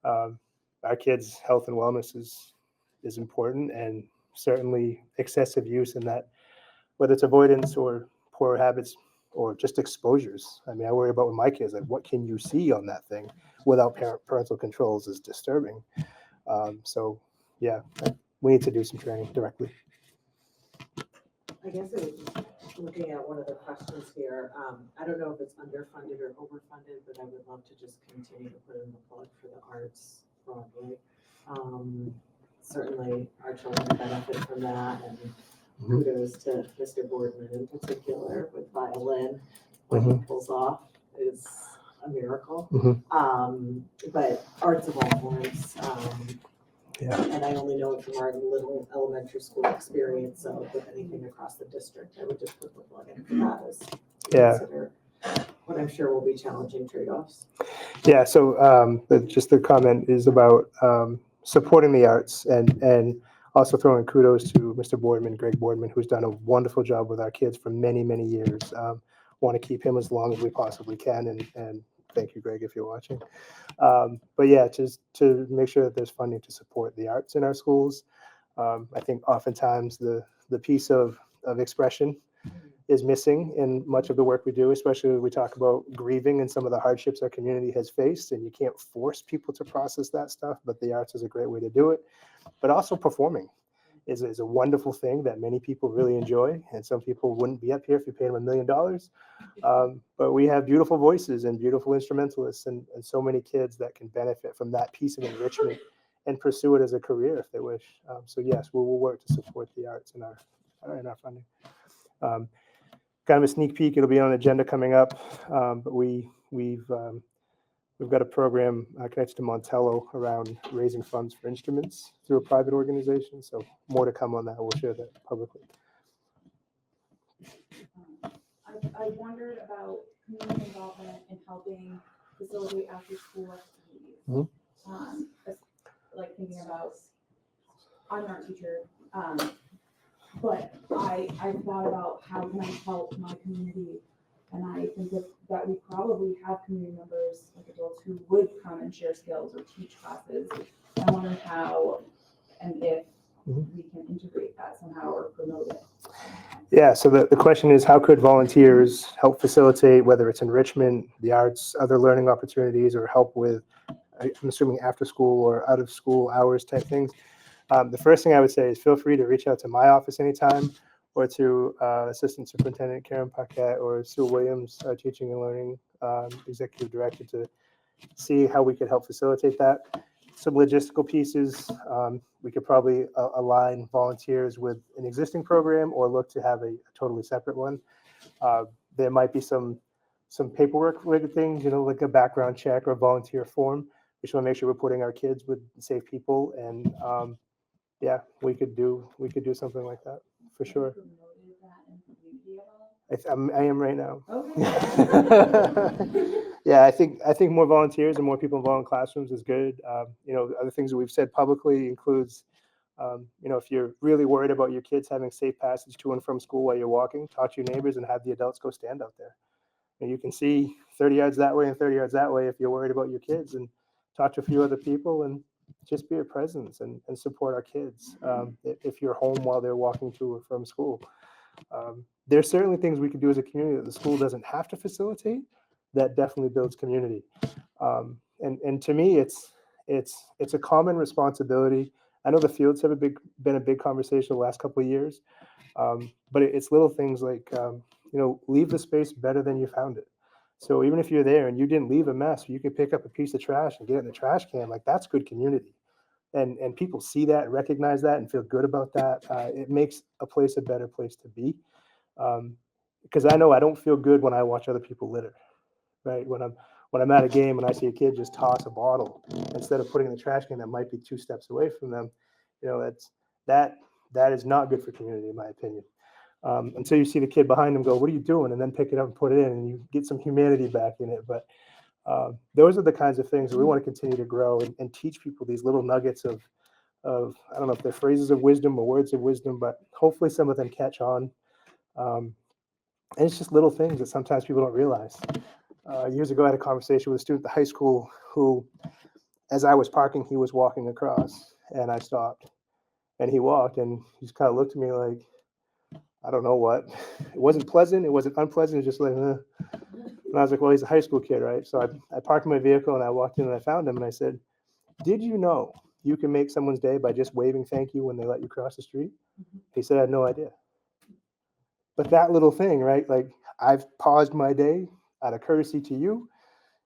our kids' health and wellness is important, and certainly excessive use in that, whether it's avoidance or poor habits or just exposures. I mean, I worry about with my kids, like what can you see on that thing without parental controls is disturbing. So yeah, we need to do some training directly. I guess it would just looking at one of the questions here, I don't know if it's underfunded or overfunded, but I would love to just continue to put in the plug for the arts broadly. Certainly our children benefit from that, and kudos to Mr. Boardman in particular with violin. What he pulls off is a miracle. But arts of all forms, and I only know it from our little elementary school experience, so with anything across the district, I would just put the plug in for that as to consider what I'm sure will be challenging trade-offs. Yeah, so just the comment is about supporting the arts and also throwing kudos to Mr. Boardman, Greg Boardman, who's done a wonderful job with our kids for many, many years. Want to keep him as long as we possibly can, and thank you, Greg, if you're watching. But yeah, just to make sure that there's funding to support the arts in our schools. I think oftentimes the piece of expression is missing in much of the work we do, especially when we talk about grieving and some of the hardships our community has faced. And you can't force people to process that stuff, but the arts is a great way to do it. But also performing is a wonderful thing that many people really enjoy. And some people wouldn't be up here if you paid them $1 million. But we have beautiful voices and beautiful instrumentalists and so many kids that can benefit from that piece of enrichment and pursue it as a career if they wish. So yes, we will work to support the arts in our funding. Kind of a sneak peek, it'll be on the agenda coming up, but we've got a program connected to Montello around raising funds for instruments through a private organization. So more to come on that. We'll share that publicly. I wondered about community involvement in helping facilitate after-school activities. Like thinking about, I'm not a teacher, but I thought about how can I help my community, and I think that we probably have community members, like adults, who would come and share skills or teach classes. I wonder how and if we can integrate that somehow or promote it. Yeah, so the question is, how could volunteers help facilitate, whether it's enrichment, the arts, other learning opportunities, or help with, I'm assuming after school or out of school hours type things? The first thing I would say is feel free to reach out to my office anytime, or to Assistant Superintendent Karen Paquette or Sue Williams, our Teaching and Learning Executive Director, to see how we could help facilitate that. Some logistical pieces, we could probably align volunteers with an existing program or look to have a totally separate one. There might be some paperwork related things, like a background check or a volunteer form. We just want to make sure we're putting our kids with safe people, and yeah, we could do something like that for sure. I am right now. Okay. Yeah, I think more volunteers and more people involved in classrooms is good. Other things that we've said publicly includes, if you're really worried about your kids having safe passage to and from school while you're walking, talk to your neighbors and have the adults go stand out there. And you can see 30 yards that way and 30 yards that way if you're worried about your kids, and talk to a few other people and just be a presence and support our kids if you're home while they're walking to or from school. There's certainly things we could do as a community that the school doesn't have to facilitate that definitely builds community. And to me, it's a common responsibility. I know the fields have been a big conversation the last couple of years, but it's little things like, leave the space better than you found it. So even if you're there and you didn't leave a mess, you can pick up a piece of trash and get it in the trash can. Like, that's good community. And people see that, recognize that, and feel good about that. It makes a place a better place to be. Because I know I don't feel good when I watch other people litter, right? When I'm at a game and I see a kid just toss a bottle instead of putting in the trash can that might be 2 steps away from them, that is not good for community, in my opinion. Until you see the kid behind them go, "What are you doing?" and then pick it up and put it in, and you get some humanity back in it. But those are the kinds of things that we want to continue to grow and teach people these little nuggets of I don't know if they're phrases of wisdom or words of wisdom, but hopefully some of them catch on. And it's just little things that sometimes people don't realize. Years ago, I had a conversation with a student at the high school who, as I was parking, he was walking across, and I stopped. And he walked, and he just kind of looked at me like, I don't know what. It wasn't pleasant. It wasn't unpleasant. It was just like, And I was like, well, he's a high school kid, right? So I parked my vehicle, and I walked in, and I found him, and I said, did you know you can make someone's day by just waving thank you when they let you cross the street? He said, I had no idea. But that little thing, right? Like I've paused my day out of courtesy to you.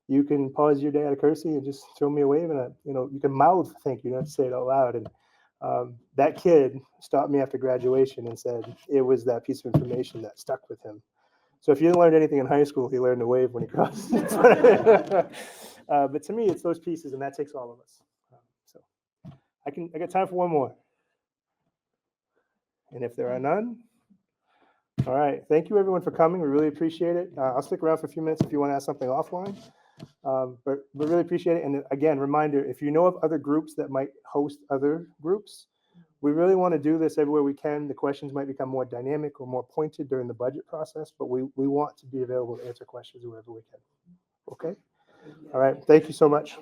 You can pause your day out of courtesy and just throw me a wave, and you can mouth thank you, not say it out loud. And that kid stopped me after graduation and said it was that piece of information that stuck with him. So if you didn't learn anything in high school, he learned to wave when he crossed. But to me, it's those pieces, and that takes all of us. So I got time for one more. And if there are none, all right. Thank you everyone for coming. We really appreciate it. I'll stick around for a few minutes if you want to ask something offline. But we really appreciate it. And again, reminder, if you know of other groups that might host other groups, we really want to do this everywhere we can. The questions might become more dynamic or more pointed during the budget process, but we want to be available to answer questions wherever we can. Okay? All right. Thank you so much.